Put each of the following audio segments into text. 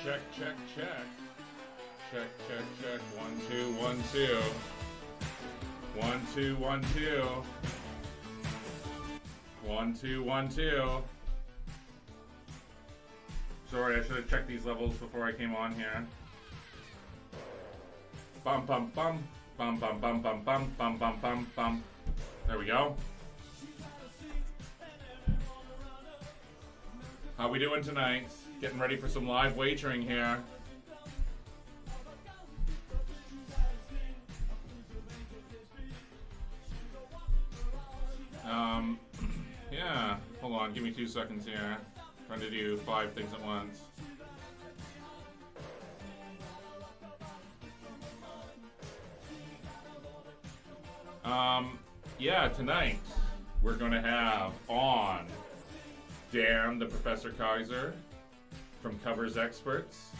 Check, check, check. Check, check, check. 1, 2, 1, 2. 1, 2, 1, 2. 1, 2, 1, 2. Sorry, I should have checked these levels before I came on here. Bum, bum, bum. Bum, bum, bum, bum, bum, bum, bum, bum, bum. There we go. How we doing tonight? Getting ready for some live wagering here. Yeah, hold on, give me 2 seconds here. Trying to do 5 things at once. Yeah, tonight we're gonna have on Dan, the Professor Kaiser from Covers Experts.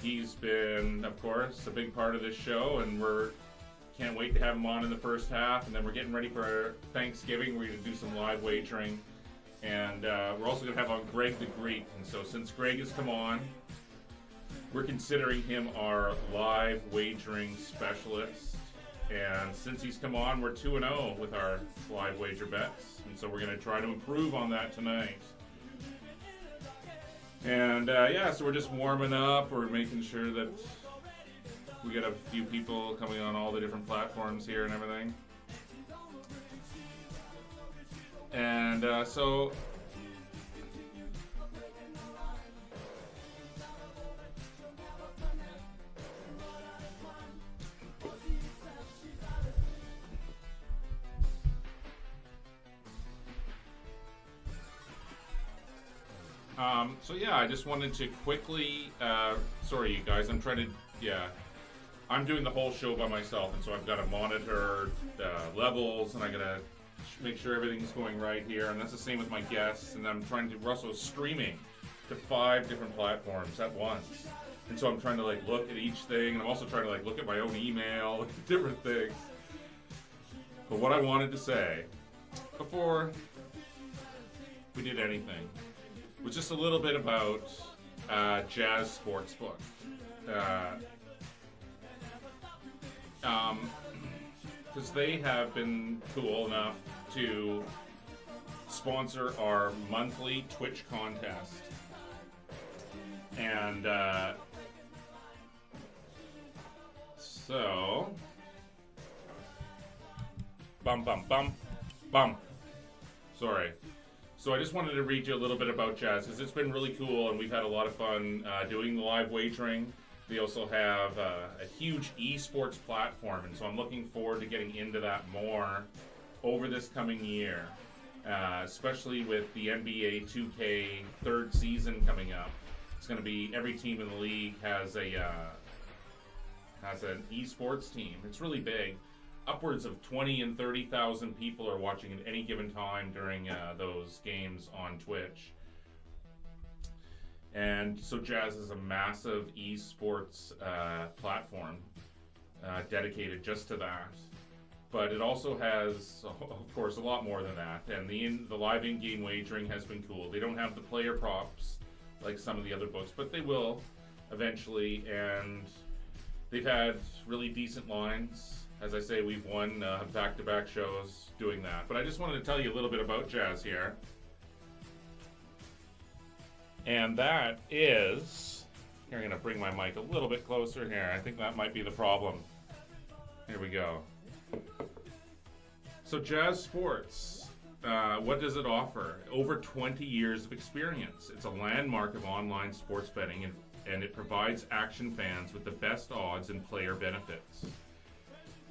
He's been, of course, a big part of this show, and can't wait to have him on in the first half. And then we're getting ready for Thanksgiving. We're going to do some live wagering, and we're also going to have on Greg the Greek. And so, since Greg has come on, we're considering him our live wagering specialist. And since he's come on, we're 2-0 with our live wager bets, and so we're going to try to improve on that tonight. And yeah, so we're just warming up. We're making sure that we get a few people coming on all the different platforms here and everything. And so yeah, I just wanted to quickly, sorry you guys, I'm doing the whole show by myself, and so I've got to monitor levels, and I got to make sure everything's going right here, and that's the same with my guests, and I'm trying to, also streaming to 5 different platforms at once, and so I'm trying to look at each thing, and I'm also trying to look at my own email, look at different things. But what I wanted to say, before we did anything, was just a little bit about Jazz Sportsbook. Because they have been cool enough to sponsor our monthly Twitch contest. And so, sorry. So I just wanted to read you a little bit about Jazz, because it's been really cool, and we've had a lot of fun doing the live wagering. They also have a huge esports platform, and so I'm looking forward to getting into that more over this coming year, especially with the NBA 2K 3rd season coming up. It's going to be every team in the league has an esports team. It's really big. upwards of 20 and 30,000 people are watching at any given time during those games on Twitch. And so Jazz is a massive esports platform dedicated just to that. But it also has, of course, a lot more than that. And the live in-game wagering has been cool. They don't have the player props like some of the other books, but they will eventually. And they've had really decent lines. As I say, we've won back-to-back shows doing that. But I just wanted to tell you a little bit about Jazz here. And that is... Here, I'm going to bring my mic a little bit closer here. I think that might be the problem. Here we go. So Jazz Sports, what does it offer? Over 20 years of experience. It's a landmark of online sports betting, and it provides action fans with the best odds and player benefits.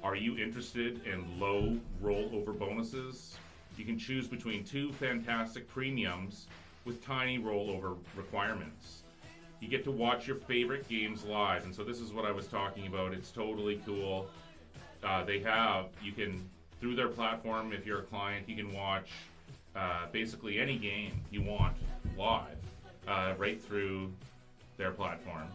Are you interested in low rollover bonuses? You can choose between two fantastic premiums with tiny rollover requirements. You get to watch your favorite games live, and so this is what I was talking about. It's totally cool. You can, through their platform, if you're a client, you can watch basically any game you want live right through their platform.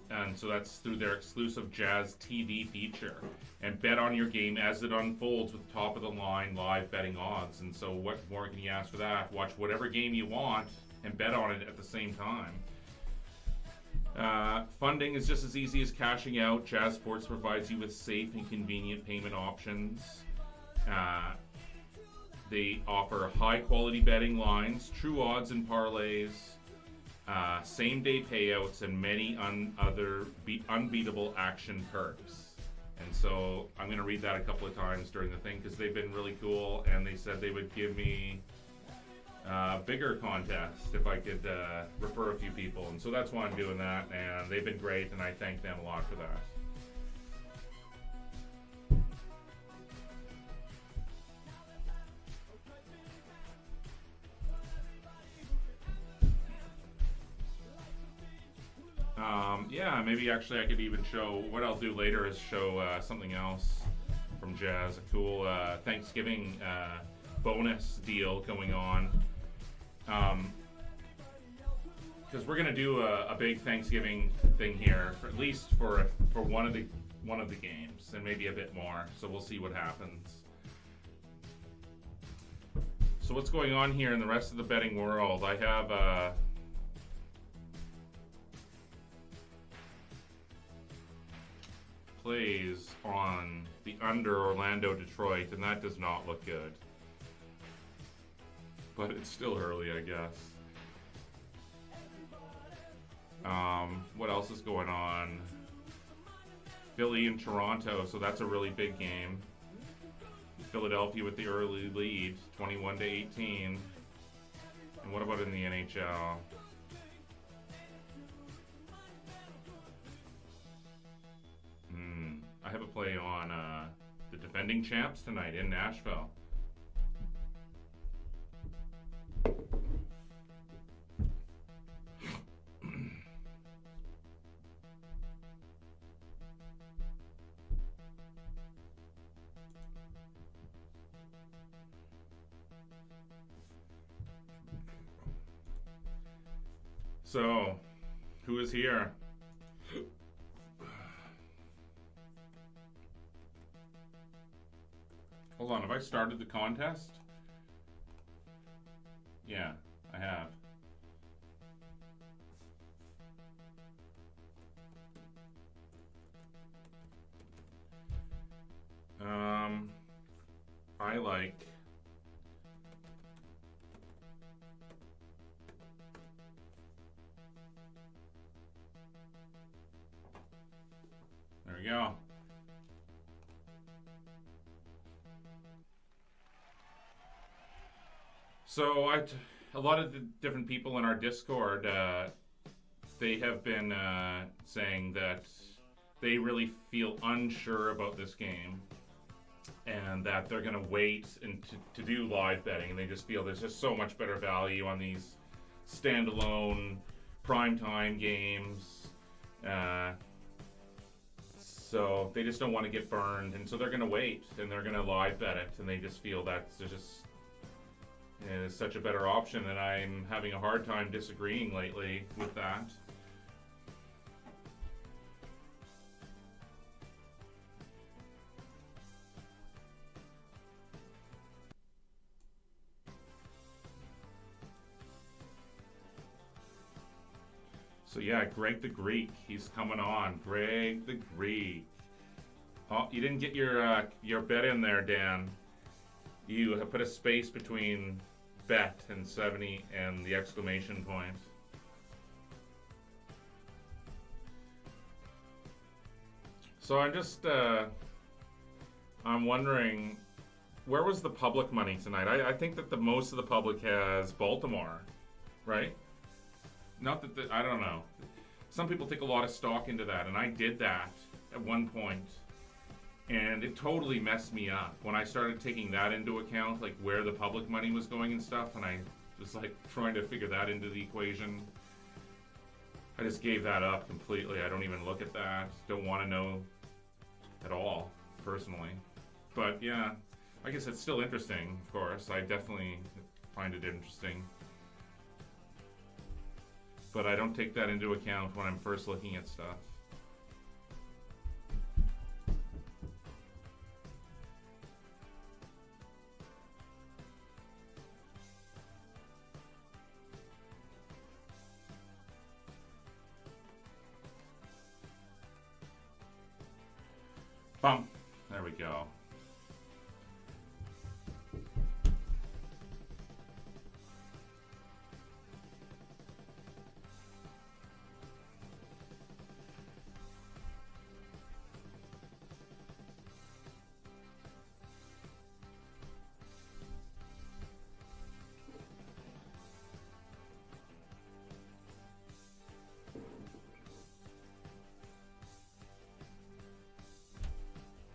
And so that's through their exclusive Jazz TV feature. And bet on your game as it unfolds with top-of-the-line live betting odds. And so what more can you ask for that? Watch whatever game you want and bet on it at the same time. Funding is just as easy as cashing out. Jazz Sports provides you with safe and convenient payment options. They offer high-quality betting lines, true odds and parlays, same-day payouts, and many other unbeatable action perks. And so I'm going to read that a couple of times during the thing because they've been really cool, and they said they would give me a bigger contest if I could refer a few people. And so that's why I'm doing that, and they've been great, and I thank them a lot for that. Yeah, maybe actually I could even show, what I'll do later is show something else from Jazz, a cool Thanksgiving bonus deal going on. Because we're going to do a big Thanksgiving thing here, at least for one of the games, and maybe a bit more, so we'll see what happens. So what's going on here in the rest of the betting world? I have plays on the under Orlando Detroit, and that does not look good. But it's still early, I guess. What else is going on? Philly and Toronto, so that's a really big game. Philadelphia with the early lead, 21-18. And what about in the NHL? I have a play on the defending champs tonight in Nashville. So, who is here? Hold on, have I started the contest? Yeah, I have. I like there we go. So a lot of the different people in our Discord, they have been saying that they really feel unsure about this game, and that they're going to wait and to do live betting, and they just feel there's just so much better value on these standalone primetime games. So they just don't want to get burned, and so they're going to wait, and they're going to live bet it, and they just feel that it's just such a better option, and I'm having a hard time disagreeing lately with that. So yeah, Greg the Greek, he's coming on. Greg the Greek. Oh, you didn't get your bet in there, Dan. You have put a space between bet and 70 and the exclamation point. So I'm just, I'm wondering, where was the public money tonight? I think that the most of the public has Baltimore, right? Not that I don't know. Some people take a lot of stock into that, and I did that at one point, and it totally messed me up when I started taking that into account, like where the public money was going and stuff, and I was like trying to figure that into the equation. I just gave that up completely. I don't even look at that. Don't want to know at all, personally. But yeah, I guess it's still interesting, of course. I definitely find it interesting. But I don't take that into account when I'm first looking at stuff. Bump. There we go.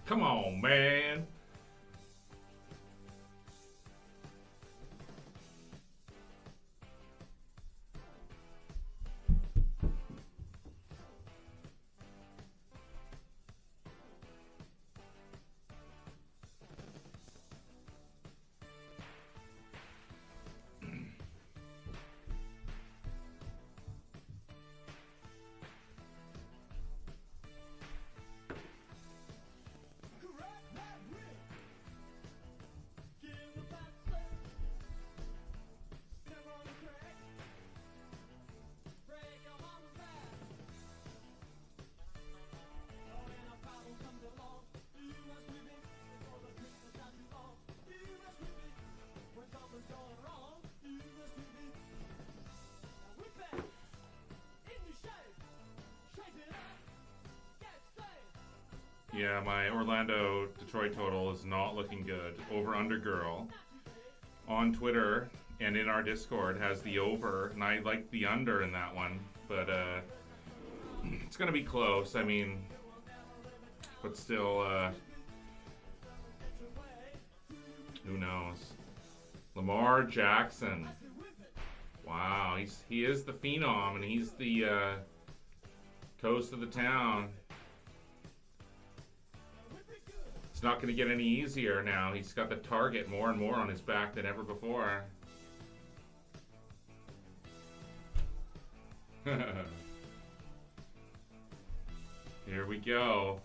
Come on, man. Yeah, my Orlando Detroit total is not looking good. Over under girl on Twitter and in our Discord has the over, and I like the under in that one, but it's gonna be close. I mean, but still, who knows? Lamar Jackson. Wow, he is the phenom, and he's the toast of the town. It's not going to get any easier now. He's got the target more and more on his back than ever before. Here we go.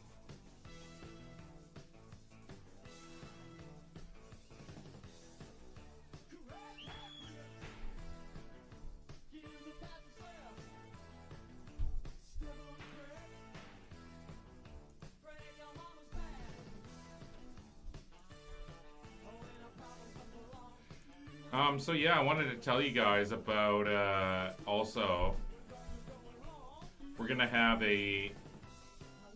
So yeah, I wanted to tell you guys about also we're gonna have a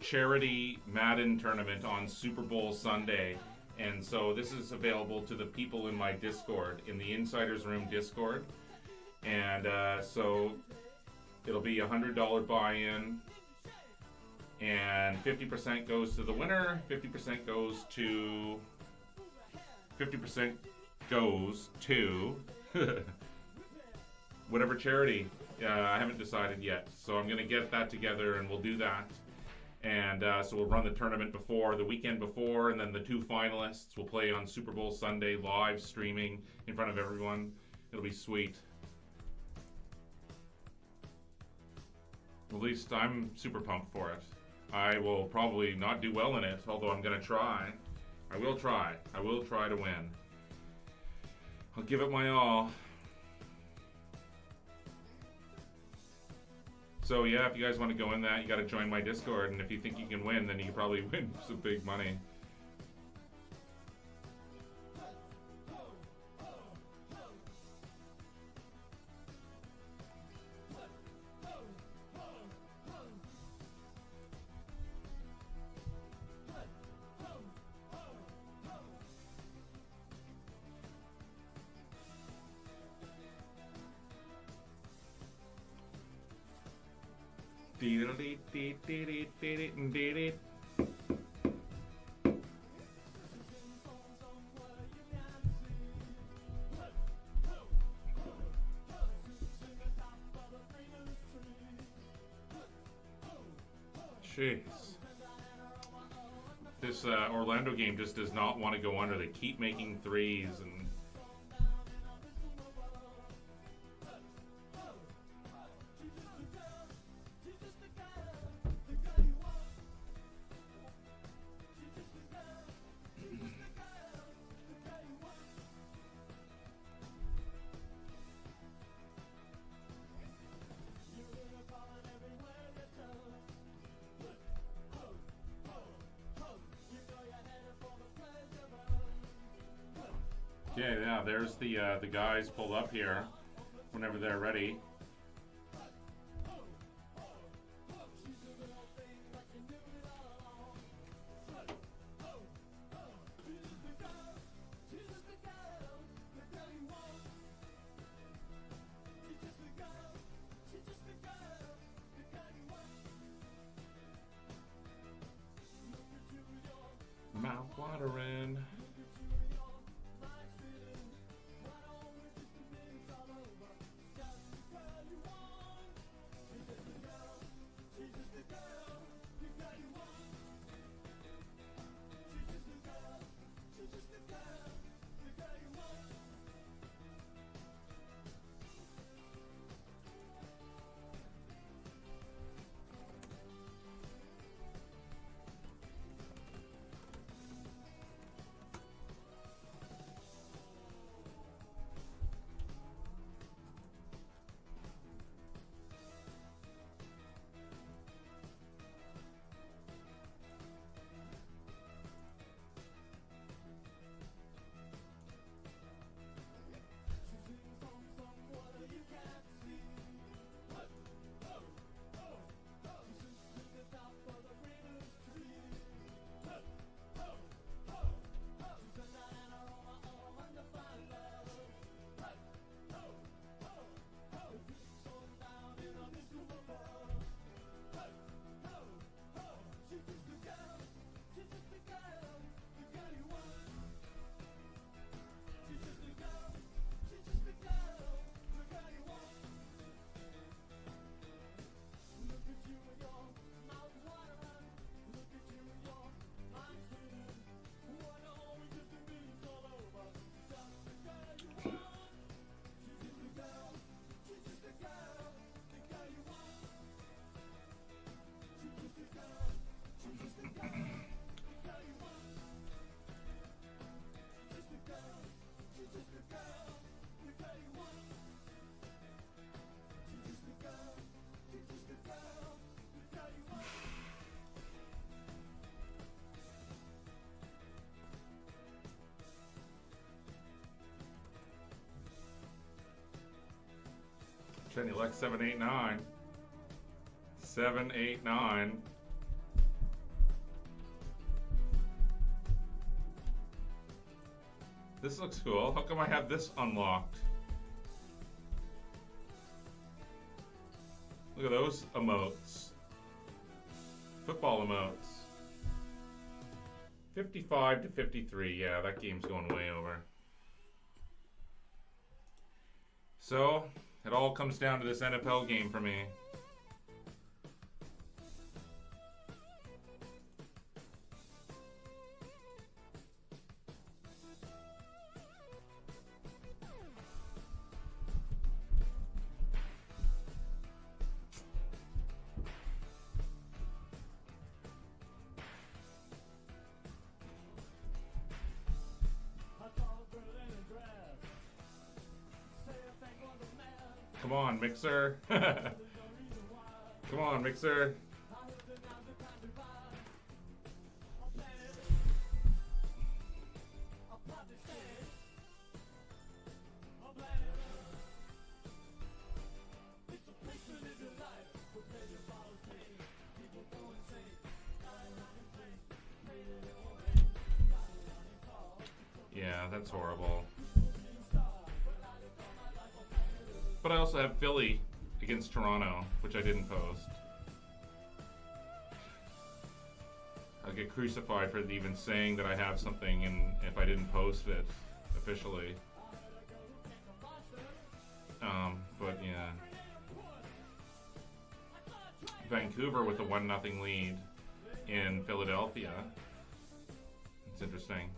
charity Madden tournament on Super Bowl Sunday, and so this is available to the people in my Discord, in the Insiders Room Discord, and so it'll be $100 buy-in, and 50% goes to the winner, 50% goes to whatever charity. I haven't decided yet, so I'm gonna get that together and we'll do that. And so we'll run the tournament before, the weekend before, and then the 2 finalists will play on Super Bowl Sunday live streaming in front of everyone. It'll be sweet. At least I'm super pumped for it. I will probably not do well in it, although I'm going to try. I will try. I will try to win. I'll give it my all. So yeah, if you guys want to go in that, you got to join my Discord, and if you think you can win, then you can probably win some big money. Jeez. This Orlando game just does not want to go under. They keep making threes and okay, yeah, there's the guys pulled up here whenever they're ready. Mouth watering. Jenny Lex 789. 789. This looks cool. How come I have this unlocked? Look at those emotes. Football emotes. 55 to 53. Yeah, that game's going way over. So, it all comes down to this NFL game for me. Come on, Mixer. Come on, Mixer. Yeah, that's horrible. But I also have Philly against Toronto, which I didn't post. I'll get crucified for even saying that I have something and if I didn't post it officially. But yeah. Vancouver with a 1-0 lead in Philadelphia. It's interesting.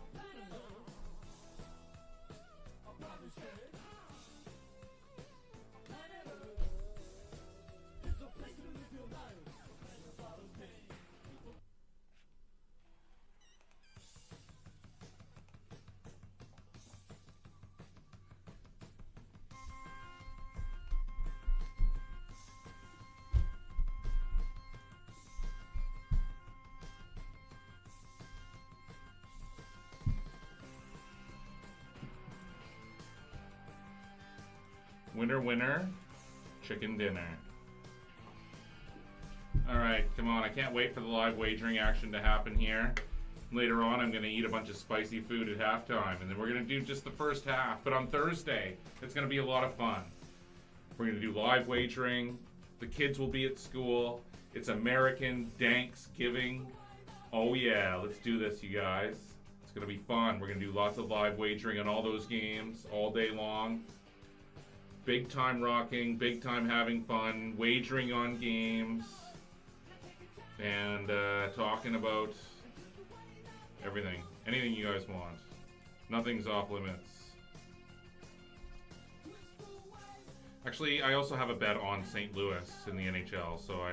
Winner, winner, chicken dinner. Alright, come on. I can't wait for the live wagering action to happen here. Later on, I'm going to eat a bunch of spicy food at halftime, and then we're going to do just the first half. But on Thursday, it's going to be a lot of fun. We're going to do live wagering. The kids will be at school. It's American Thanksgiving. Oh yeah, let's do this, you guys. It's going to be fun. We're going to do lots of live wagering on all those games all day long. Big time rocking, big time having fun, wagering on games, and talking about everything. Anything you guys want. Nothing's off limits. Actually, I also have a bet on St. Louis in the NHL, so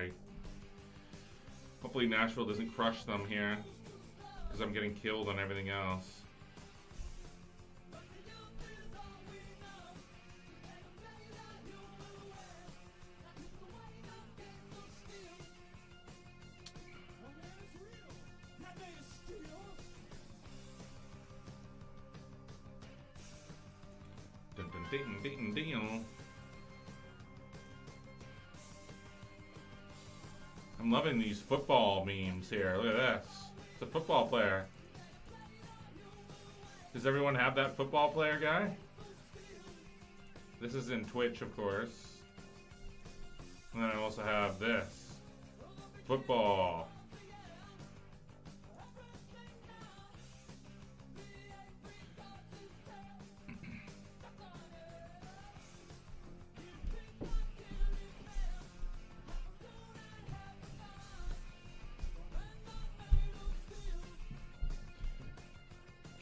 hopefully Nashville doesn't crush them here, because I'm getting killed on everything else. I'm loving these football memes here. Look at this. It's a football player. Does everyone have that football player guy? This is in Twitch, of course. And then I also have this. Football.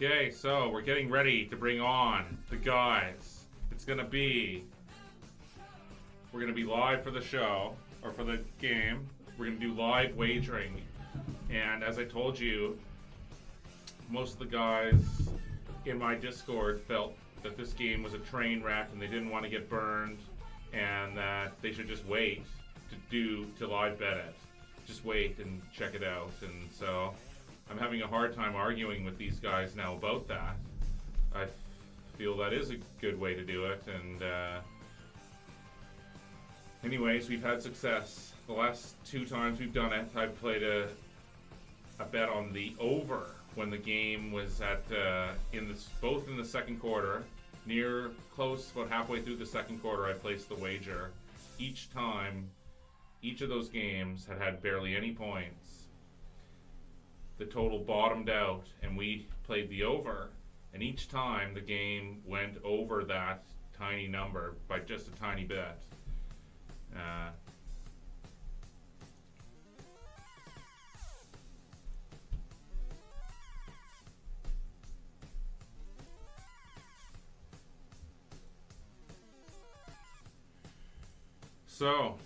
Okay, so we're getting ready to bring on the guys. We're gonna be live for the show, or for the game. We're gonna do live wagering. And as I told you, most of the guys in my Discord felt that this game was a train wreck and they didn't want to get burned and that they should just wait to live bet it. Just wait and check it out. And so I'm having a hard time arguing with these guys now about that. I feel that is a good way to do it, and anyways, we've had success. The last 2 times we've done it, I've played a bet on the over when the game was at both in the second quarter, close, about halfway through the second quarter. I placed the wager. Each time, each of those games had barely any points. The total bottomed out, and we played the over, and each time the game went over that tiny number by just a tiny bit. So,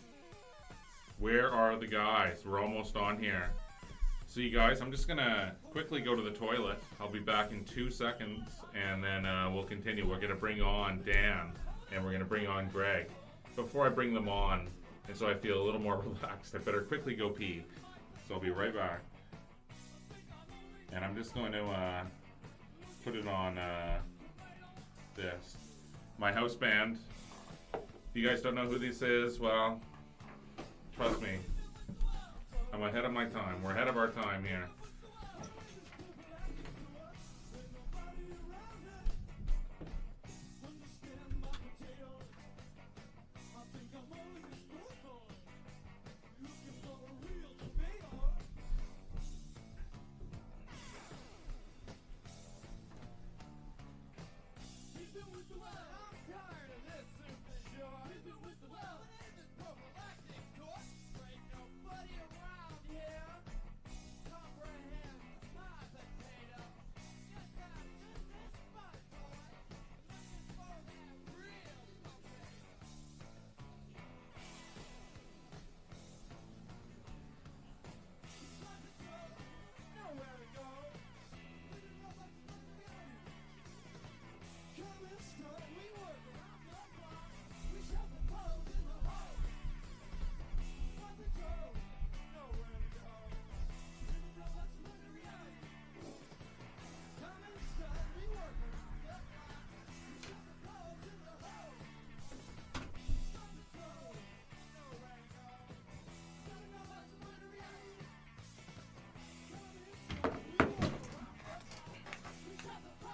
where are the guys? We're almost on here. So you guys, I'm just gonna quickly go to the toilet. I'll be back in 2 seconds, and then we'll continue. We're gonna bring on Dan, and we're gonna bring on Greg. before I bring them on, and so I feel a little more relaxed, I better quickly go pee. So I'll be right back. And I'm just going to put it on this. My house band. If you guys don't know who this is, well, trust me, I'm ahead of my time. We're ahead of our time here.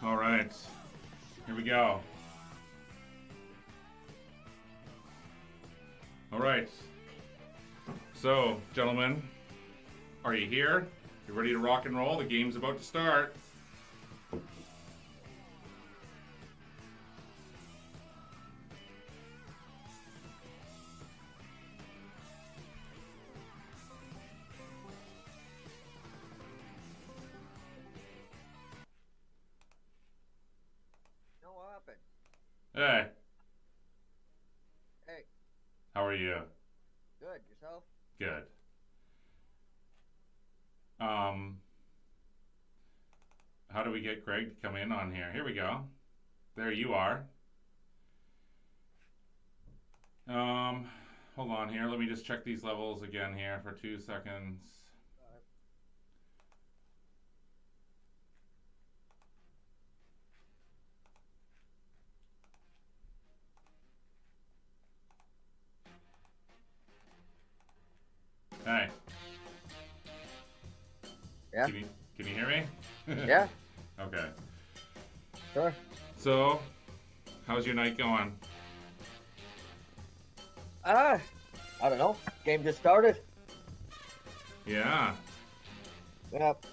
All right, here we go. All right. So, gentlemen, are you here? You ready to rock and roll? The game's about to start. Hey. Hey. How are you? Good. Yourself? Good. How do we get Greg to come in on here? Here we go. There you are. Hold on here. Let me just check these levels again here for 2 seconds. Hey. Yeah. Can you hear me? Yeah. Okay. Sure. So, how's your night going? I don't know. Game just started. Yeah. Yep.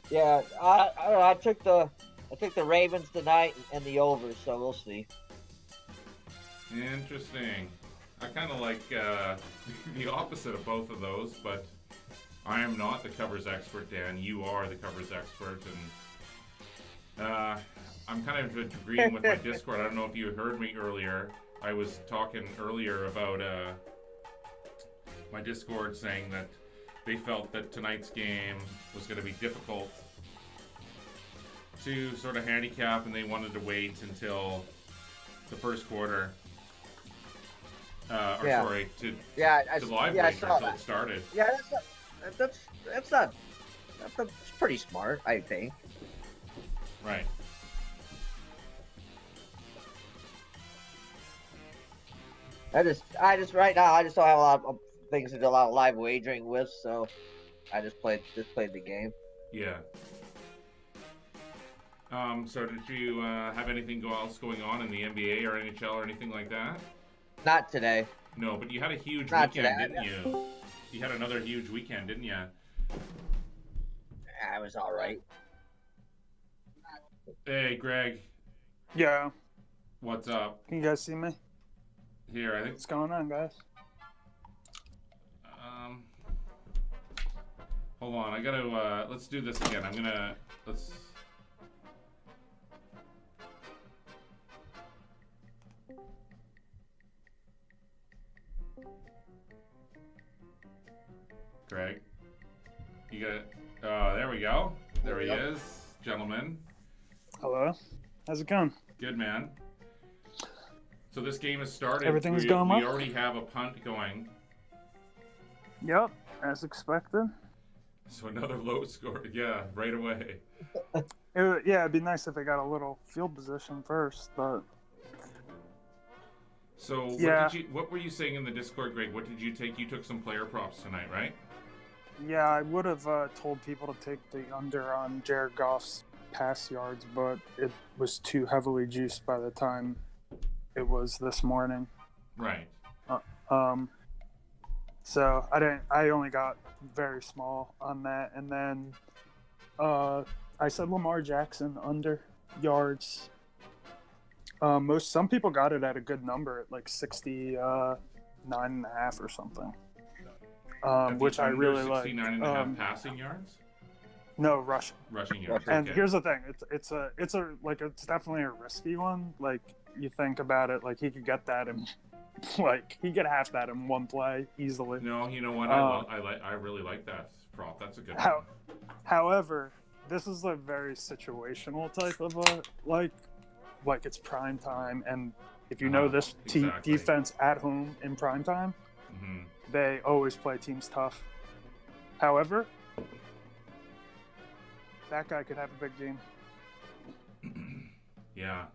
Yeah. I took the Ravens tonight and the overs, so we'll see. Interesting. I kind of like the opposite of both of those, but I am not the covers expert, Dan. You are the covers expert, and I'm kind of agreeing with my Discord. I don't know if you heard me earlier. I was talking earlier about my Discord saying that they felt that tonight's game was going to be difficult to sort of handicap, and they wanted to wait until the first quarter. To live wager until it started. Yeah, that's pretty smart, I think. Right. I just right now I just don't have a lot of things to do a lot of live wagering with, so I just played the game. Yeah. So did you have anything else going on in the NBA or NHL or anything like that? Not today. No, but you had a huge Not weekend, today. didn't you? You had another huge weekend, didn't you? I was all right. Hey, Greg. Yeah. What's up? Can you guys see me? Here, I think. What's going on, guys? Hold on. I gotta. Let's do this again. Let's. Greg. You got it. There we go. There he is, gentlemen. Hello. How's it going? Good, man. So this game has started. Everything's we, going we well? already have a punt going. Yep, as expected. So another low score. Yeah, right away. It'd be nice if they got a little field position first, but So Yeah. what were you saying in the Discord, Greg? What did you take? You took some player props tonight, right? yeah, I would have told people to take the under on Jared Goff's pass yards, but it was too heavily juiced by the time it was this morning. Right. So I only got very small on that, and then I said Lamar Jackson under yards. Some people got it at a good number at like 69.5 or something, which I really like. 69.5 passing yards. No, rushing. Rushing yards. And okay. here's the thing: it's definitely a risky one. Like you think about it, like he could get that and like he get half that in one play easily. No, you know what? I really like that prop. That's a good one. However, this is a very situational type of a like it's prime time, and if you know this exactly. defense at home in prime time, Mm-hmm. they always play teams tough. However, that guy could have a big game. Yeah.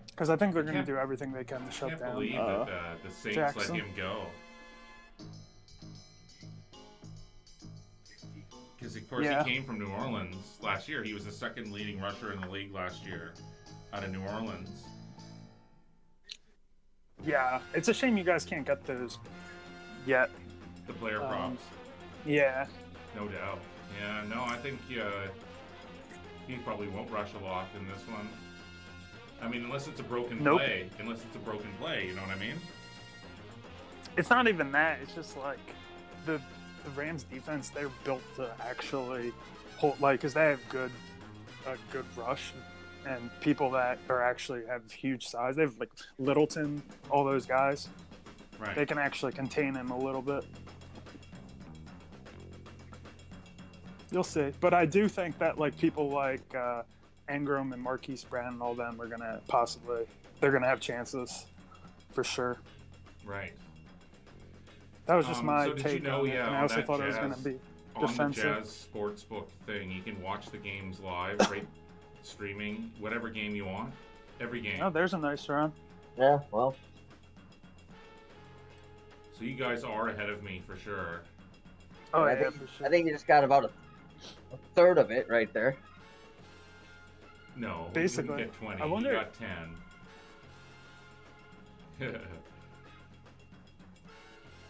Because I think they're going to do everything they can to shut I can't down. believe that the Saints Jackson. let him go. Because, of course, Yeah. he came from New Orleans last year. He was the second leading rusher in the league last year out of New Orleans. Yeah, it's a shame you guys can't get those yet. The player props. Yeah. No doubt. Yeah, no, I think he probably won't rush a lot in this one. I mean, unless it's a broken play. Unless it's a broken play, you know what I mean? It's not even that. It's just like the Rams defense, they're built to actually hold, like, because they have a good rush and people that are actually have huge size. They have like Littleton, all those guys. Right. They can actually contain him a little bit. You'll see. But I do think that like people like Ingram and Marquise Brown and all them are they're gonna have chances for sure. Right. That was just my so did take you know, on it, yeah, and I on also that thought it was Jazz- gonna be On defensive. the Jazz Sportsbook thing, you can watch the games live, right? Streaming, whatever game you want. Every game. Oh, there's a nice run. Yeah, well, So you guys are ahead of me for sure. Oh, I yeah, think, for sure. I think you just got about a third of it right there. No, Basically. you didn't get 20. I wonder- You got 10.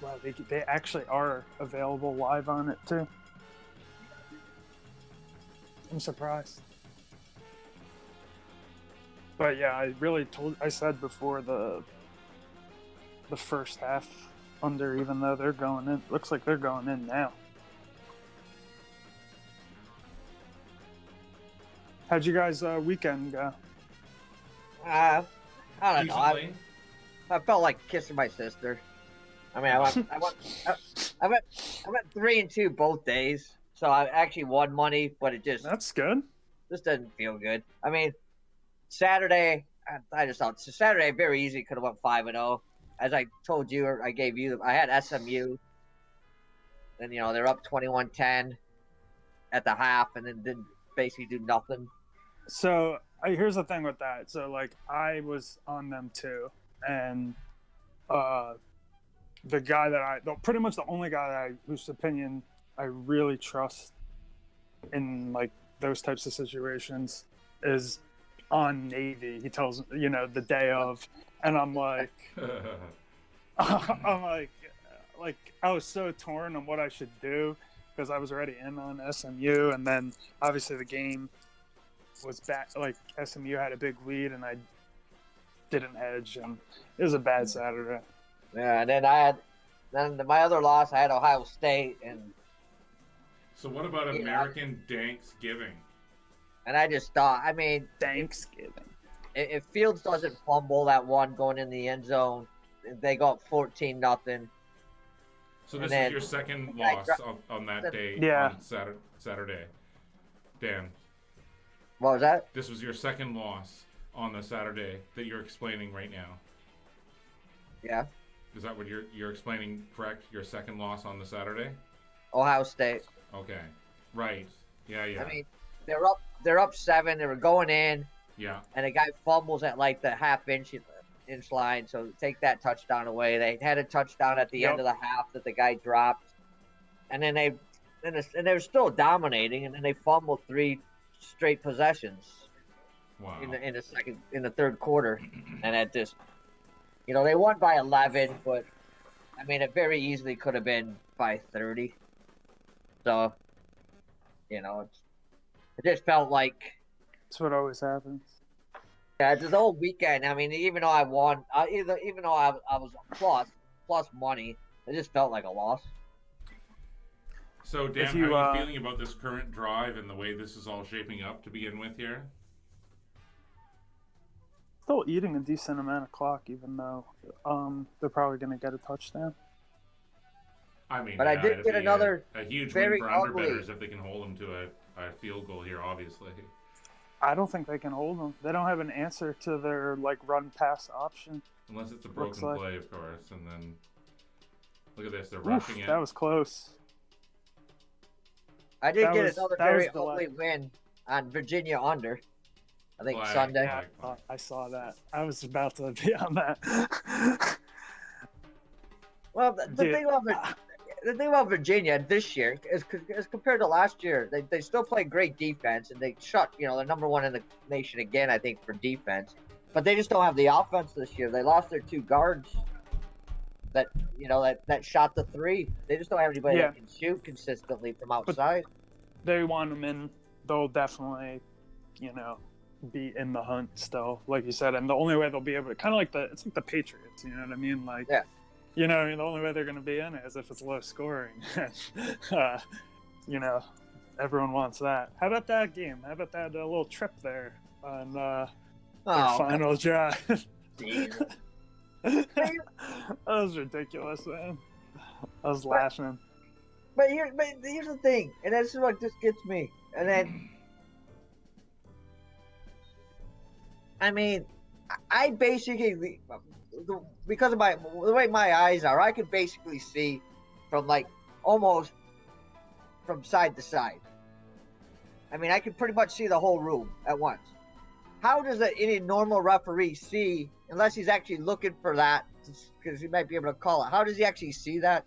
Wow, they actually are available live on it too. I'm surprised. But yeah, I said before the first half under, even though they're going in. Looks like they're going in now. How'd you guys weekend go? I don't know. Decently. I felt like kissing my sister. I mean, I went 3-2 both days, so I actually won money, but it just good. doesn't feel good. I mean, Saturday, I just thought Saturday very easy could have went 5-0. As I told you, or I gave you, I had SMU, and they're up 21-10 at the half, and then didn't basically do nothing. So here's the thing with that. So like I was on them too, and the guy pretty much the only guy whose opinion I really trust in like those types of situations is on Navy. He tells the day of, and I'm like, I was so torn on what I should do because I was already in on SMU, and then obviously the game was bad. Like SMU had a big lead, and I didn't hedge, and it was a bad Saturday. Yeah, and then my other loss, I had Ohio State, and So what about American Thanksgiving? and I just thought, I mean, Thanksgiving. if Fields doesn't fumble that one going in the end zone, they got 14-0. So this then- is your second loss on that day Yeah. on Saturday. Dan, What was that? this was your second loss on the Saturday that you're explaining right now. Yeah. Is that what you're explaining? Correct. Your second loss on the Saturday. Ohio State. Okay. Right. Yeah. Yeah. I mean, they're up 7. They were going in, Yeah. and a guy fumbles at like the half-inch line, so take that touchdown away. They had a touchdown at the end of the half that the guy dropped, and then they were still dominating, and then they fumbled 3 straight possessions. Wow. In the third quarter, and it just, they won by 11, but I mean, it very easily could have been by 30. So, it just felt like That's what always happens. yeah, this whole weekend. I mean, even though I won, even though I was plus money, it just felt like a loss. So, Dan, how are you feeling about this current drive and the way this is all shaping up to begin with here? Still eating a decent amount of clock, even though they're probably going to get a touchdown. I mean, but I did get another a huge very win for ugly underbettors if they can hold them to a field goal here, obviously. I don't think they can hold them. They don't have an answer to their run pass option. Unless it's a broken play, of course. And then look at this, they're rushing it. That was close. I did get another very ugly win on Virginia under. I think Sunday. I saw that. I was about to be on that. Well, the thing about Virginia this year is as compared to last year, they still play great defense, and they shut, they're number 1 in the nation again, I think, for defense. But they just don't have the offense this year. They lost their 2 guards that shot the 3. They just don't have anybody that can shoot consistently from outside. But they want them in. They'll definitely, be in the hunt still, like you said. And the only way they'll be able to, kind of like it's like the Patriots, you know what I mean? Like, yeah. The only way they're going to be in it is if it's low scoring. Everyone wants that. How about that game? How about that little trip there on their final drive? That was ridiculous, man. I was laughing. But here's the thing, and this is what just gets me. And then, I mean, I basically, because of the way my eyes are, I could basically see from almost from side to side. I mean, I could pretty much see the whole room at once. How does any normal referee see, unless he's actually looking for that, because he might be able to call it? How does he actually see that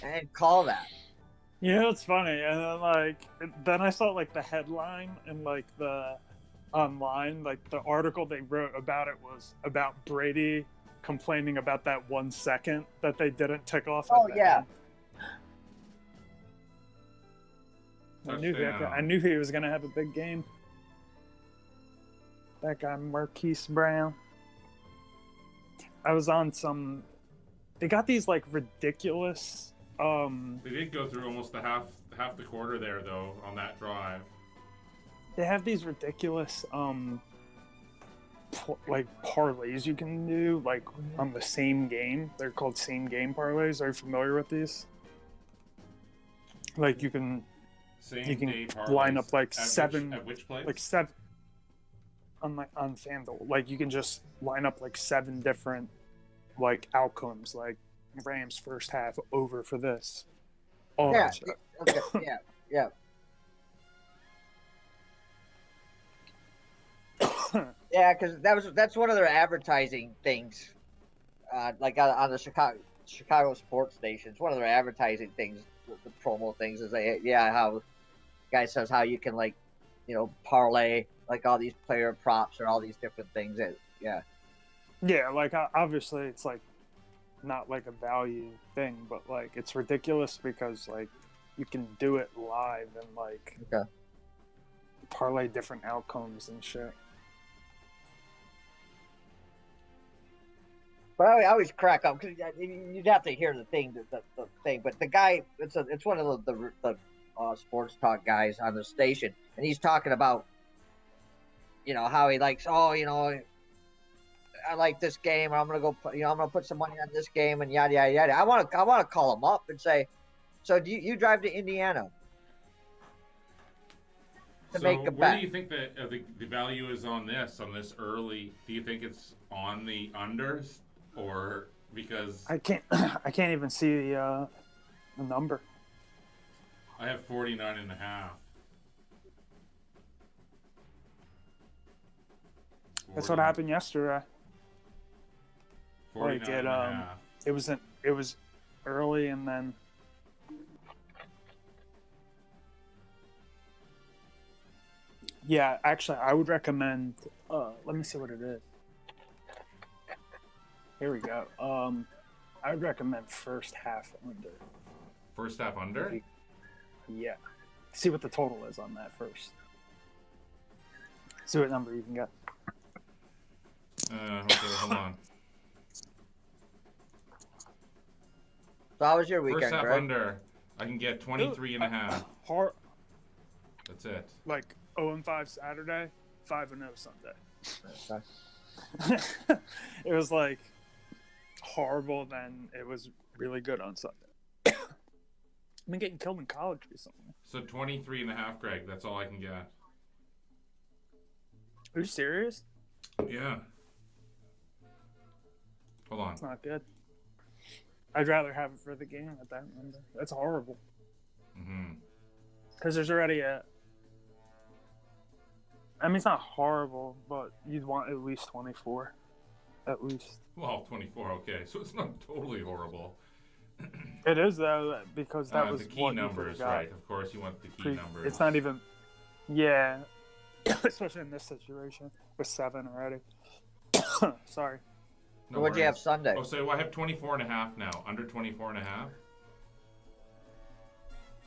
and call that? It's funny. And then I saw the headline and the online, the article they wrote about it was about Brady complaining about that 1 second that they didn't tick off. Yeah. I knew he was going to have a big game. That guy, Marquise Brown. I was on they got these ridiculous. They did go through almost the half the quarter there, though, on that drive. They have these ridiculous parlays you can do on the same game. They're called same game parlays. Are you familiar with these? You can line up seven at which place? 7 on FanDuel. You can just line up 7 different outcomes, Rams first half over for this. Okay. Yeah. Yeah, because that's one of their advertising things, on the Chicago sports stations. One of their advertising things, the promo things, is how the guy says how you can parlay all these player props or all these different things. Obviously it's not a value thing, but it's ridiculous because you can do it live and parlay different outcomes and shit. But I always crack up because you'd have to hear the thing. But the guy, it's one of the sports talk guys on the station, and he's talking about, how he likes. I like this game, or I'm gonna go. I'm gonna put some money on this game, and yada yada yada. I want to call him up and say, so do you drive to Indiana? to So make a where bet. do you think the value is on this early? Do you think it's on the unders or because I can't I can't even see the number. I have 49.5. That's what happened yesterday. 49 Like and a half. it was early and then yeah, actually I would recommend let me see what it is. Here we go. I would recommend first half under. First half under? Yeah. See what the total is on that first. See what number you can get. Okay, hold on. So how was your First weekend, half Greg? under, I can get 23 and a half. That's it. Like 0-5 Saturday, 5-0 Sunday. Okay. It was like horrible, then it was really good on Sunday. I've been getting killed in college recently. So 23 and a half, Greg. That's all I can get. Are you serious? Yeah. Hold on. It's not good. I'd rather have it for the game at that number. That's horrible. Mm-hmm. Because there's already I mean, it's not horrible, but you'd want at least 24. At least. Well, 24, okay. So it's not totally horrible. It is, though, because that was the key what numbers, you got. right? Of course, you want the key numbers. It's not even... Yeah. Especially in this situation. With 7 already. Sorry. No So what'd you worries. have Sunday? Oh, so I have 24 and a half now. Under 24 and a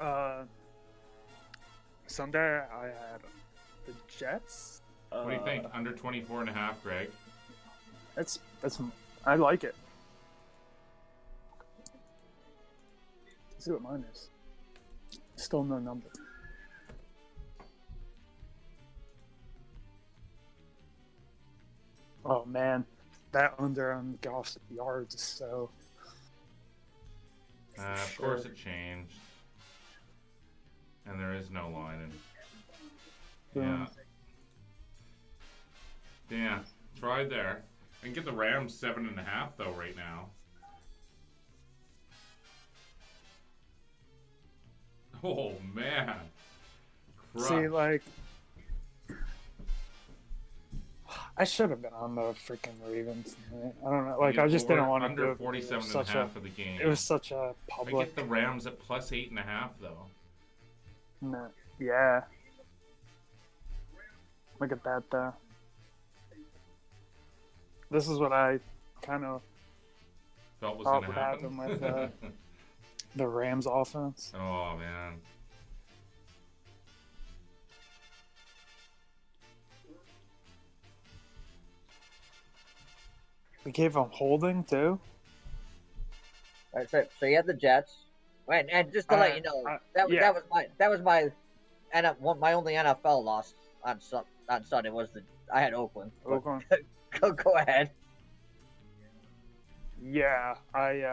half? Sunday, I had the Jets. What do you think? Under 24 and a half, Greg? That's I like it. Let's see what mine is. Still no number. Oh man, that under on golf yards is so. Of course it changed. And there is no line. And yeah, tried there. I can get the Rams 7.5 though right now. Oh man. Crushed. See, like, I should have been on the freaking Ravens. I don't know. Like, I just didn't want to do under it. 47 and a half for the game. It was such a I public. get the Rams at plus 8.5 though. No, yeah. Look at that, though. This is what I kind of Felt was thought gonna would happen. happen with the Rams offense. Oh man. We gave them holding, too. All right, so you had the Jets. Wait, and just to let you know, that was my my only NFL loss on Sunday was I had Oakland. Oakland. Go ahead. Yeah, I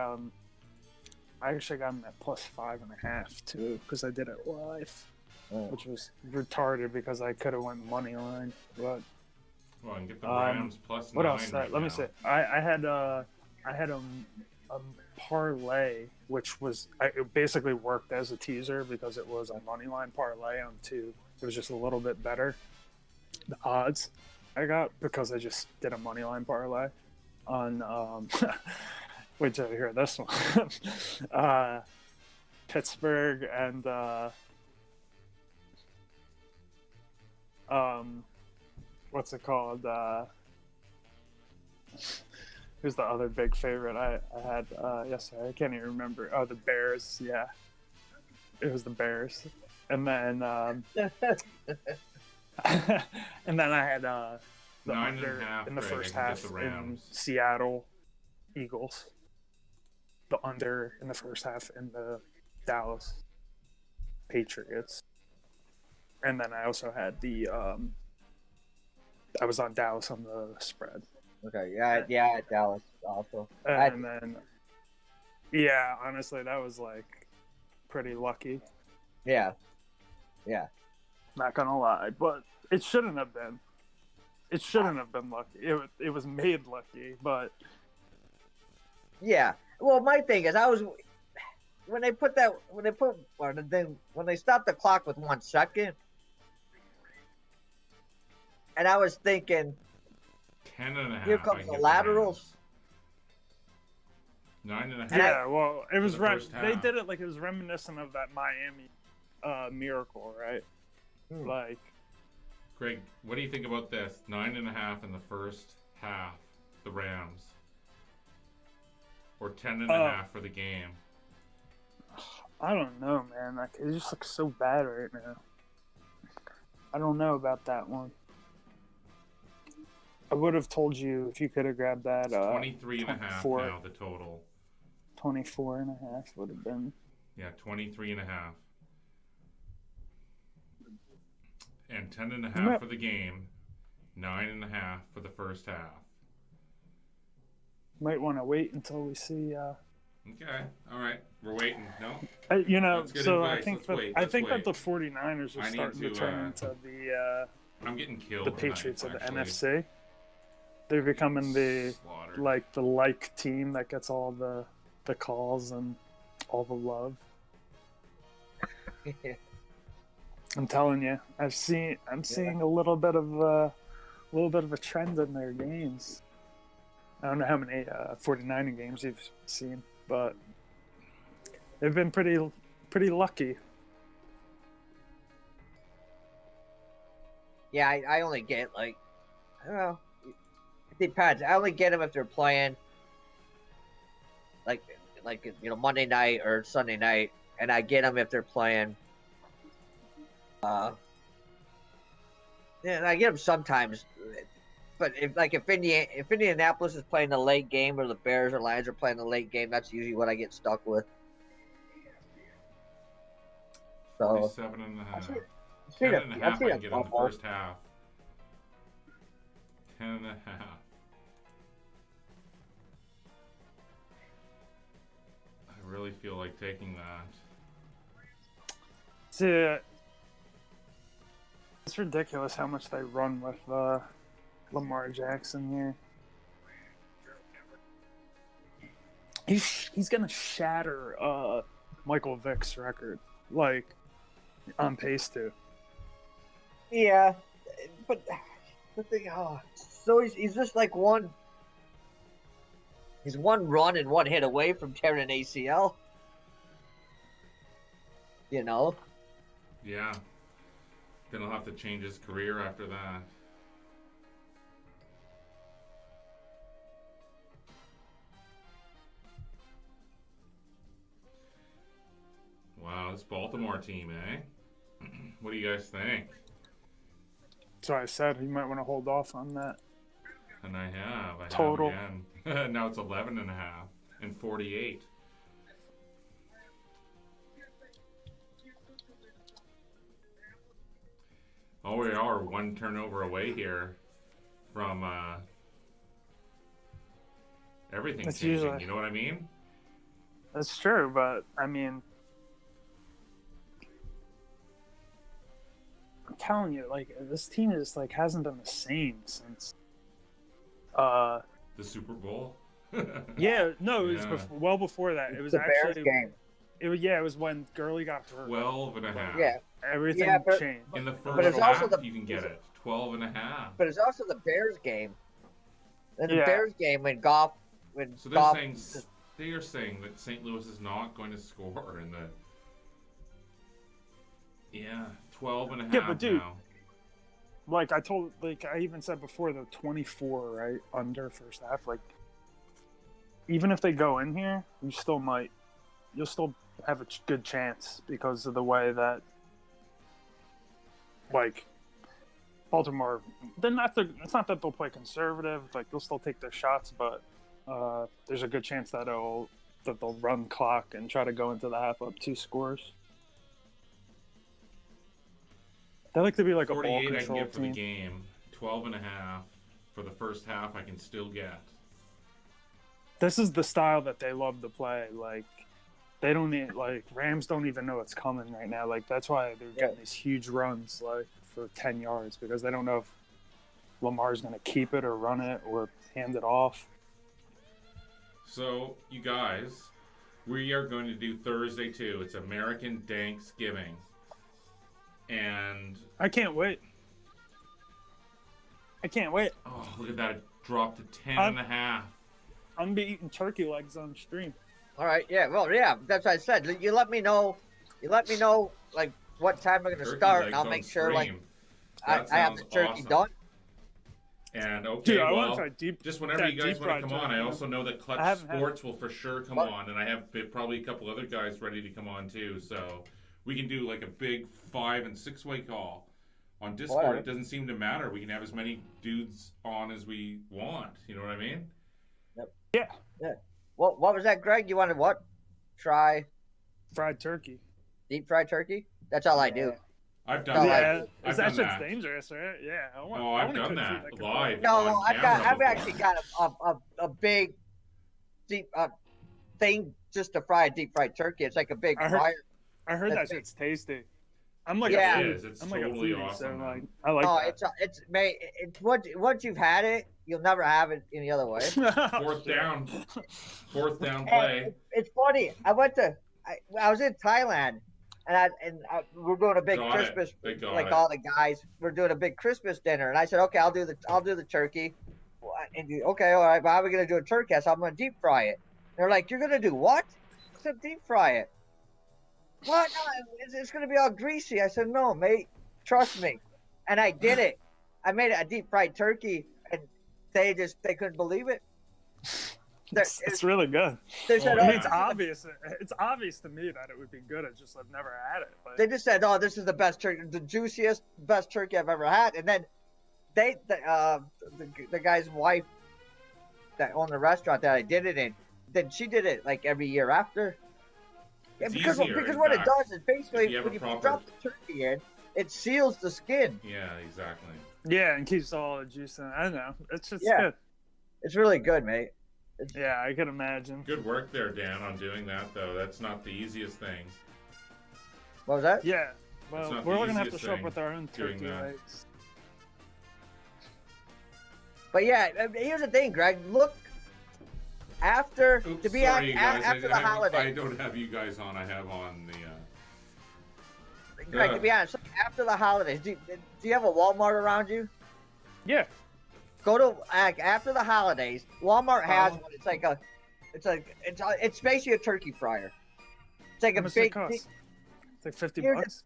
actually got them at plus 5.5 too because I did it live, which was retarded because I could have went money line. But Well, I can get the Rams plus what 9 else? right Let me now. see. I had a parlay, which was it basically worked as a teaser because it was a money line parlay on 2. It was just a little bit better. The odds I got because I just did a money line parlay on wait till you hear this one. Pittsburgh and what's it called? Who's the other big favorite I had yesterday? I can't even remember. Oh, the Bears. Yeah, it was the Bears. And then and then I had the 9.5 in the Greg, first I can half get the in Rams. Seattle Eagles. The under in the first half in the Dallas Patriots. And then I also had the I was on Dallas on the spread. Okay, yeah, Dallas also. And then yeah, honestly that was like pretty lucky. Yeah. Not gonna lie, but it shouldn't have been. It shouldn't have been lucky. It was made lucky, but Yeah. Well, my thing is, when they stopped the clock with 1 second, and I was thinking, 10.5. here comes the laterals. 9.5. yeah. Well, it was the first they half. did it like it was reminiscent of that Miami miracle, right? Like, Greg, what do you think about this? 9.5 in the first half, the Rams, or 10.5 for the game? I don't know, man. Like, it just looks so bad right now. I don't know about that one. I would have told you if you could have grabbed that. It's 23.5 now, the total. 24.5 would have been. Yeah, 23.5. And 10.5 for the game, 9.5 for the first half. Might want to wait until we see. Okay, all right, we're waiting. No, That's good advice. I think Let's wait. that the 49ers are starting to turn into I'm getting killed. the Patriots tonight, of the actually. NFC. They're becoming the Slaughtered. team that gets all the calls and all the love. I'm telling you, I'm seeing a little bit of a trend in their games. I don't know how many 49er games you've seen, but they've been pretty lucky. Yeah, I only get like, I don't know. It depends. I only get them if they're playing like Monday night or Sunday night, and I get them if they're playing. Yeah, I get them sometimes, but if Indianapolis is playing the late game, or the Bears or Lions are playing the late game, that's usually what I get stuck with. So 47.5. I've seen 10.5 I can get in the bubble. first half. 10.5. I really feel like taking that. It's ridiculous how much they run with Lamar Jackson here. He's gonna shatter Michael Vick's record, like on pace to. Yeah, but the thing, so he's just like he's one run and one hit away from tearing an ACL. You know? Yeah. Then he'll have to change his career after that. Wow, this Baltimore team, eh? What do you guys think? So I said you might want to hold off on that. And I have Total. again. Now it's 11.5 and 48. Oh, we are one turnover away here from everything That's changing. usually- You know what I mean? That's true, but I mean, I'm telling you, like, this team is like hasn't been the same since. The Super Bowl. Yeah, no, it was Yeah. well before that. It was The Bears actually game. it was when Gurley got hurt. 12.5. Yeah, Everything Yeah, but- changed. In the But first it's also half, the- you can get it. 12.5. but it's also the Bears game. And the Yeah. Bears game when Goff So they are saying that St. Louis is not going to score in the 12.5 Yeah, but dude, now. Like I even said before, the 24 right under first half. Like, even if they go in here, you'll still have a good chance because of the way that, like, Baltimore. It's not that they'll play conservative. Like, they'll still take their shots, but there's a good chance that they'll run clock and try to go into the half up 2 scores. They like to be like a ball 48 I can control get for the team. game. 12.5 for the first half I can still get. This is the style that they love to play. Like, they don't need, like, Rams don't even know it's coming right now. Like, that's why they're getting these huge runs, like, for 10 yards, because they don't know if Lamar's going to keep it or run it or hand it off. So, you guys, we are going to do Thursday too. It's American Thanksgiving. And I can't wait. Oh, look at that. It dropped to 10.5. I'm going to be eating turkey legs on stream. All right, yeah, well, yeah, that's what I said. You let me know, like, what time we're going to start, and I'll make sure, like, I have the turkey done. And okay, Dude, I well, try just whenever you guys want to come on, I also know that Clutch Sports will for sure come on, and I have probably a couple other guys ready to come on too. So we can do like a big 5- and 6-way call on Discord. Right. It doesn't seem to matter. We can have as many dudes on as we want. You know what I mean? Yep. Yeah. What was that, Greg? You wanted what? Try fried turkey. Deep fried turkey? That's all I do. I've done that. I've done that. Dangerous, right? Yeah. I've done that live. No, I've actually got a big deep thing just to fry a deep fried turkey. It's like a big fire. I heard that shit's tasty. I'm like it is. It's I'm totally like a foodie, awesome. so like, I like that. It's mate. Once you've had it, you'll never have it any other way. Fourth down play. It's funny. I was in Thailand, and we're doing a big Christmas, like all the guys. We're doing a big Christmas dinner, and I said, okay, I'll do the turkey. And okay, all right, but how are we gonna do a turkey? I said, I'm gonna deep fry it. They're like, you're gonna do what? I said, deep fry it. What? No, it's gonna be all greasy. I said, no, mate, trust me. And I did it. I made a deep fried turkey, and they couldn't believe it. It's really good. They said, it's obvious. It's obvious to me that it would be good. It's just I've never had it. But... They just said, "Oh, this is the best turkey, the juiciest, best turkey I've ever had." And then the guy's wife that owned the restaurant that I did it in, then she did it like every year after. It's because easier, what fact, it does is basically when you drop the turkey in, it seals the skin. Yeah, exactly. Yeah, and keeps all the juice in it. I don't know. It's just good. It's really good, mate. Yeah, I can imagine. Good work there, Dan, on doing that, though. That's not the easiest thing. What was that? Yeah. Well, we're going to have to show up with our own turkey legs. But yeah, here's the thing, Greg. Look, after the holidays. I don't have you guys on. I have on the... Greg, to be honest, after the holidays, do you have a Walmart around you? Yeah. Go to after the holidays. Walmart has one. It's basically a turkey fryer. It's like a big. It's like $50.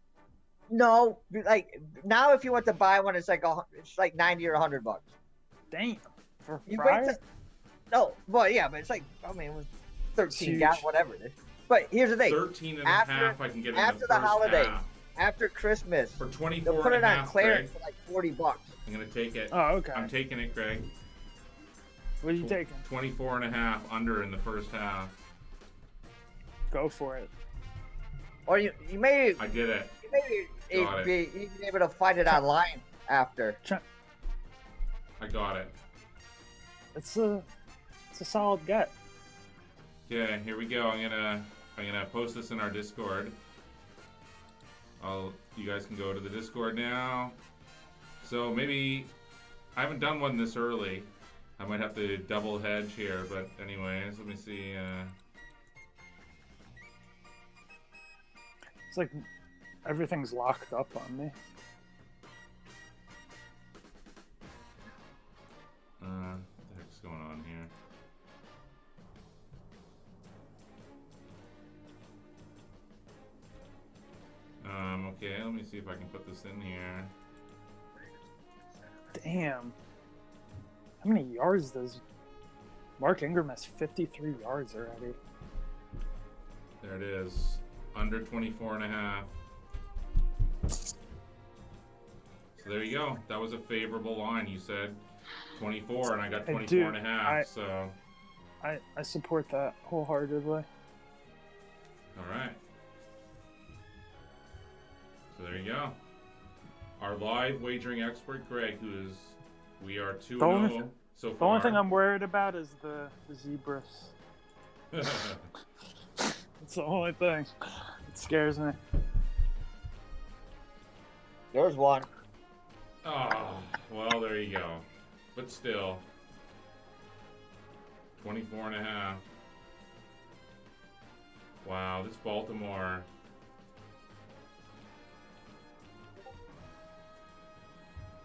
No, like now if you want to buy one, it's like $90 or $100. Damn, for a fryer? No, well, yeah, but it's like it was 13 gallon, whatever it is. But here's the thing: 13 and a half. I can get after the holidays, after Christmas, for 24 they'll put it on clearance Greg. for like $40. I'm gonna take it. Oh, okay. I'm taking it, Greg. What are you taking? 24 and a half under in the first half. Go for it. Or you may. I did it. You may be able to find it online after. I got it. It's a solid get. Okay, here we go. I'm gonna post this in our Discord. You guys can go to the Discord now. So maybe I haven't done one this early. I might have to double hedge here, but anyways, let me see. It's like everything's locked up on me. What the heck's going on here? Okay, let me see if I can put this in here. Damn. How many yards does Mark Ingram has 53 yards already? There it is. Under 24 and a half. So there you go. That was a favorable line. You said 24 and I got 24 and a half. So I support that wholeheartedly. All right. So there you go. Our live wagering expert, Greg, we are 2-0 so far. The only thing I'm worried about is the zebras. It's the only thing. It scares me. There's one. Oh, well, there you go. But still, 24.5. Wow, this Baltimore.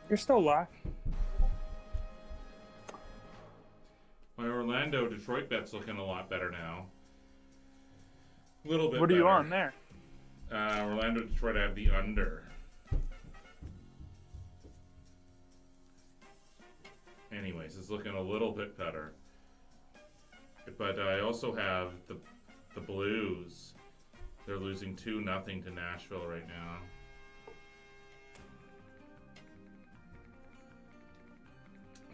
You're still live. My Orlando Detroit bet's looking a lot better now. A little bit What are better. you on there? Orlando Detroit, I have the under. Anyways, it's looking a little bit better. But I also have the Blues. They're losing 2-0 to Nashville right now.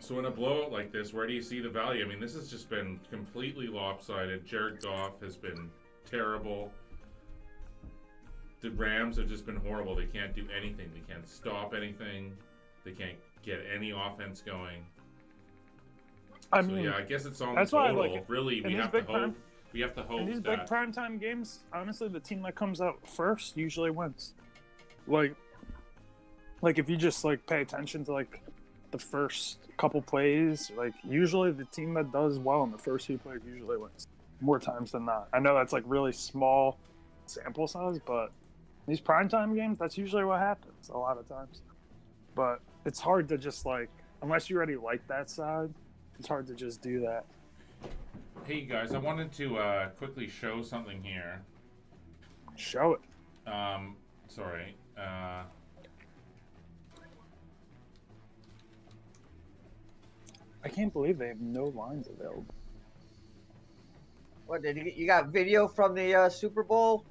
So in a blowout like this, where do you see the value? I mean, this has just been completely lopsided. Jared Goff has been terrible. The Rams have just been horrible. They can't do anything. They can't stop anything. They can't get any offense going. I So mean, yeah, I guess it's on that's the why I total. like it. Really, In we these have to big hope. prime- We have to hope In these that big primetime games, honestly, the team that comes out first usually wins. Like if you just like pay attention to like the first couple plays, like usually the team that does well in the first few plays usually wins more times than not. I know that's like really small sample size, but these primetime games, that's usually what happens a lot of times. But it's hard to just like, unless you already like that side, it's hard to just do that. Hey guys, I wanted to quickly show something here. Show it. Sorry. I can't believe they have no lines available. What did you got? Video from the Super Bowl,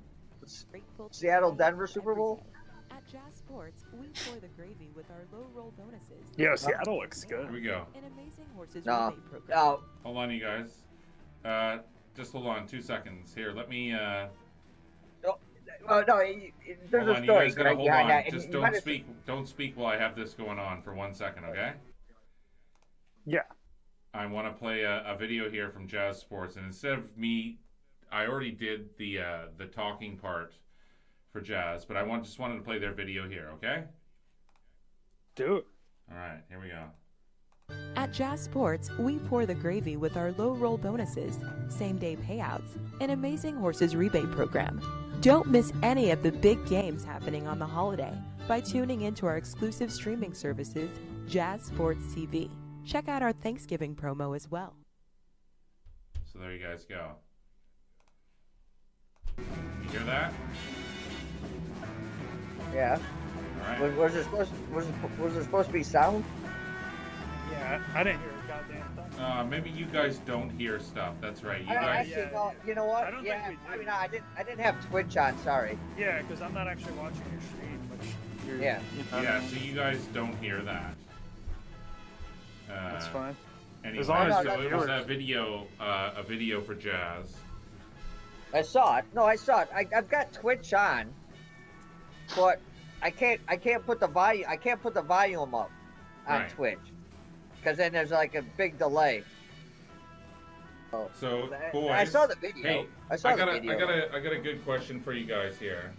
Seattle Denver Super Bowl. At Jazz Sports, we pour the gravy with our low roll bonuses. Yeah, Seattle looks good. Here we go. An amazing horses No, rebate program. no. Hold on, you guys. Just hold on 2 seconds. Here, let me. No, there's Hold a on, you story guys gotta hold behind on. that. and Just you don't might have- speak. Don't speak while I have this going on for 1 second, okay? Yeah. I want to play a video here from Jazz Sports, and instead of me, I already did the talking part for Jazz, but just wanted to play their video here, okay? Do it. All right, here we go. At Jazz Sports, we pour the gravy with our low roll bonuses, same day payouts, an amazing horses rebate program. Don't miss any of the big games happening on the holiday by tuning into our exclusive streaming services, Jazz Sports TV. Check out our Thanksgiving promo as well. So there you guys go. You hear that? Yeah. All right. Was there supposed to be sound? Yeah, I didn't hear a goddamn thing. Maybe you guys don't hear stuff. That's right. You I guys. actually, Yeah, no, you know what? I don't yeah, think we I did. mean, I didn't have Twitch on. Sorry. Yeah, because I'm not actually watching your stream. Which you're, Yeah. Yeah. So you guys don't hear that. That's fine. Anyway, As long as so the it was viewers- a video for Jazz. I saw it. No, I saw it. I've got Twitch on, but I can't put the volume. I can't put the volume up on Right. Twitch because then there's like a big delay. So, boys, I saw the video. Hey, I saw got the video. I got a good question for you guys here.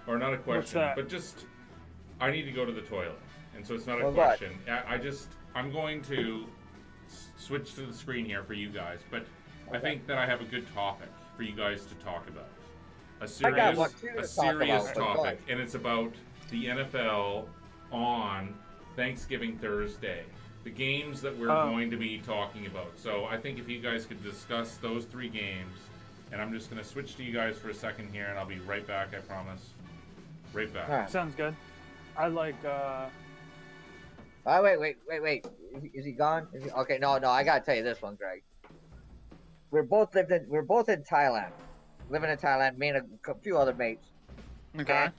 Or not a What's question, that? but just I need to go to the toilet, and so it's not a Well, what? question. I'm going to switch to the screen here for you guys, but I think that I have a good topic for you guys to talk about. I got one too to A talk serious about, but go topic, ahead. and it's about the NFL on Thanksgiving Thursday. The games that we're going to be talking about. So I think if you guys could discuss those 3 games, and I'm just going to switch to you guys for a second here, and I'll be right back, I promise. Right back. All right. Sounds good. I like. Oh, wait. Is he gone? Okay, no. I gotta tell you this one, Greg. We're both in Thailand, living in Thailand. Me and a few other mates. Okay.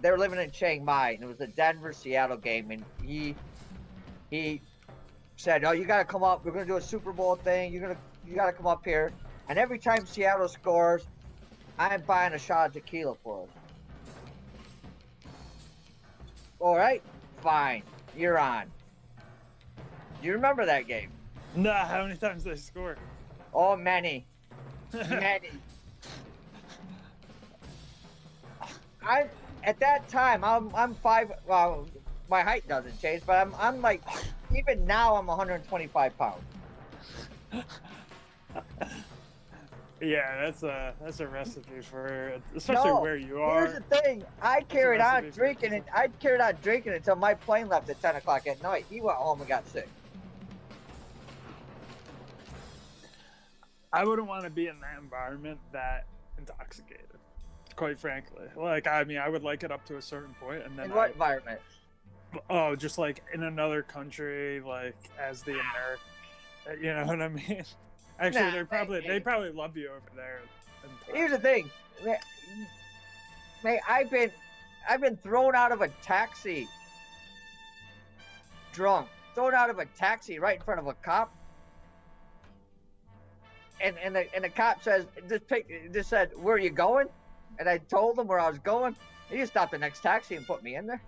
They're living in Chiang Mai, and it was the Denver-Seattle game, and he said, "Oh, you gotta come up. We're gonna do a Super Bowl thing. You gotta come up here." And every time Seattle scores, I'm buying a shot of tequila for us. All right, fine. You're on. Do you remember that game? Nah, how many times they score? Oh, many. Many. I at that time I'm 5. Well, my height doesn't change, but I'm like, even now I'm 125 pounds. Yeah, that's a recipe for, especially where you are. Here's the thing: I carried on drinking it. I carried on drinking until my plane left at 10 o'clock at night. He went home and got sick. I wouldn't want to be in that environment that intoxicated, quite frankly. Like, I mean, I would like it up to a certain point, and then In what environment? Oh, just like in another country, like as the American, you know what I mean? Actually, they probably love you over there. Here's the thing, man. I've been thrown out of a taxi, drunk, thrown out of a taxi right in front of a cop, and the cop says, just said, "Where are you going?" And I told him where I was going. He just stopped the next taxi and put me in there.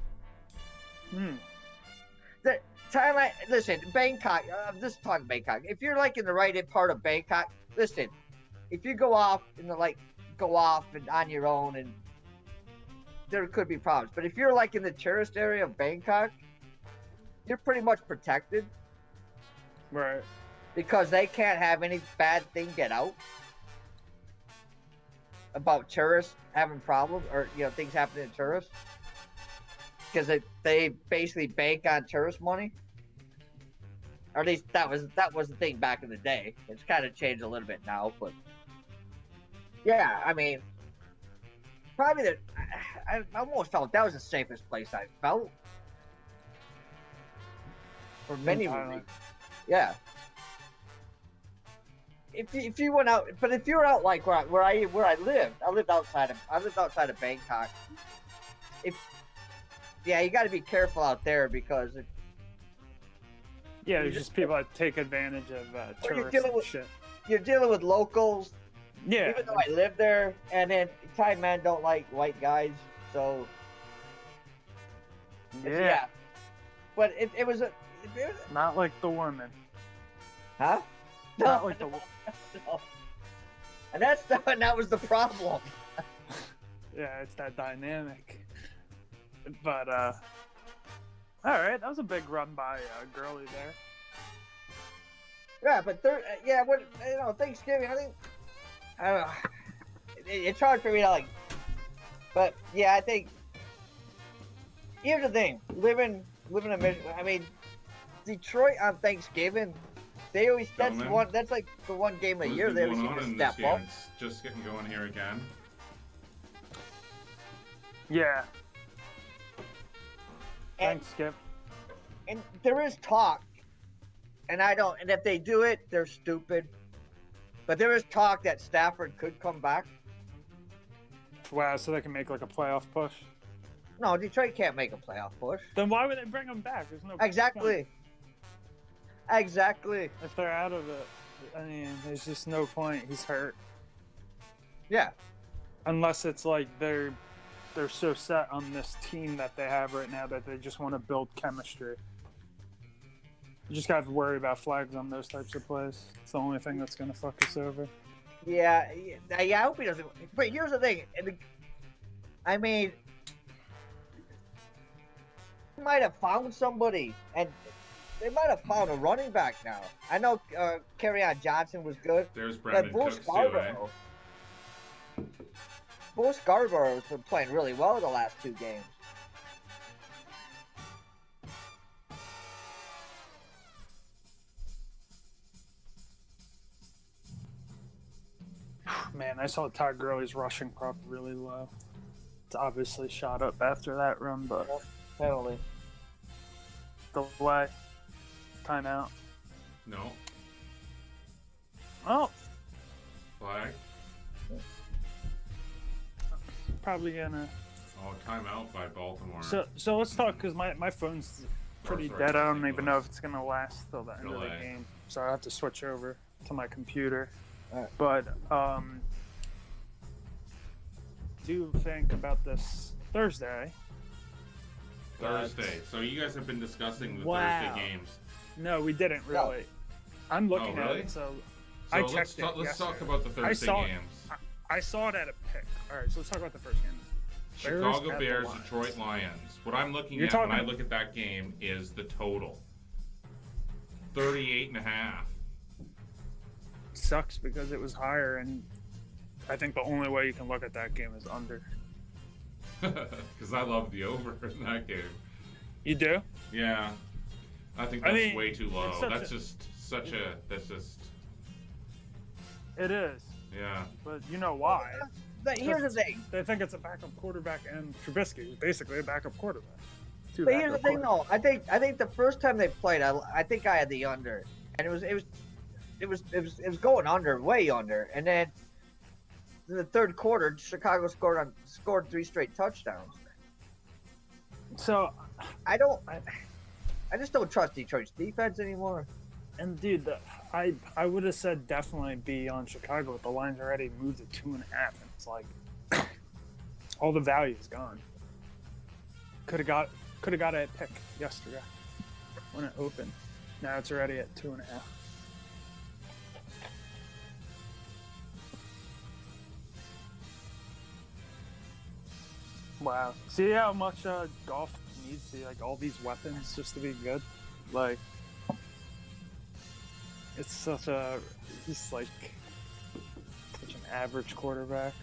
The time listen, Bangkok. I'm just talking Bangkok. If you're like in the right part of Bangkok, listen. If you go off and on your own, and there could be problems. But if you're like in the tourist area of Bangkok, you're pretty much protected, right? Because they can't have any bad thing get out about tourists having problems or things happening to tourists. Because they basically bank on tourist money, or at least that was the thing back in the day. It's kind of changed a little bit now, but yeah, I mean, probably I almost felt that was the safest place I felt for many reasons. Yeah. If you went out, but if you were out like where I lived outside of Bangkok. Yeah, you got to be careful out there because there's just people that take advantage of tourists and shit. You're dealing with locals. Yeah. Even though I live there, and then Thai men don't like white guys, so yeah. But it was not like the women. Huh? Not like the no. And that was the problem. Yeah, it's that dynamic. But all right, that was a big run by Girly there. Yeah, but Thanksgiving. I don't know. It's hard for me to like, but yeah, I think. Here's the thing: living in Michigan. I mean, Detroit on Thanksgiving. They always that's like the one game a year they always seem to step up. It's just getting going here again. Yeah. Thanks, Skip. And there is talk, and if they do it, they're stupid. But there is talk that Stafford could come back. Wow, so they can make like a playoff push? No, Detroit can't make a playoff push. Then why would they bring him back? There's no Exactly. point. Exactly. If they're out of it, I mean, there's just no point. He's hurt. Yeah. Unless it's like they're so set on this team that they have right now that they just want to build chemistry. You just got to worry about flags on those types of plays. It's the only thing that's going to fuck us over. Yeah, I hope he doesn't. But here's the thing. I mean, they might have found somebody, and they might have found a running back now. I know Kerryon Johnson was good. There's Brandon Cooks too, eh? Bo Scarborough's been playing really well the last 2 games. Man, I saw Todd Gurley's rushing prop really low. It's obviously shot up after that run, but penalty. Delay. Timeout. No. Oh. Flag. Probably gonna. Oh, timeout by Baltimore. So let's talk because my phone's pretty dead. I don't even know if it's gonna last till the end of the game, so I have to switch over to my computer. Right. But do think about this Thursday. So you guys have been discussing the Wow. Thursday games. No, we didn't really. I'm looking really? at it. So I let's checked it. let's talk yesterday. about the Thursday games. I saw it at a pick. All right, so let's talk about the first game. Chicago Bears, Lions. Detroit Lions. What I'm looking You're at when talking- I look at that game is the total. 38.5. Sucks because it was higher, and I think the only way you can look at that game is under. Because I love the over in that game. You do? Yeah. I think I that's mean, way too low. it's such That's a- just such a. That's just. It is, Yeah. but you know why? But here's the thing. They think it's a backup quarterback, and Trubisky is basically a backup quarterback. Two But here's the backup thing, though. I think the first time they played, I think I had the under, and it was going under, way under, and then in the third quarter, Chicago scored 3 straight touchdowns. So, I just don't trust Detroit's defense anymore. and dude, I would have said definitely be on Chicago, but the line's already moved to 2.5, and it's like all the value is gone. Could have got a pick yesterday when it opened. Now it's already at 2.5. Wow. See how much golf needs to, like, all these weapons just to be good? Like, it's such a, he's like such an average quarterback.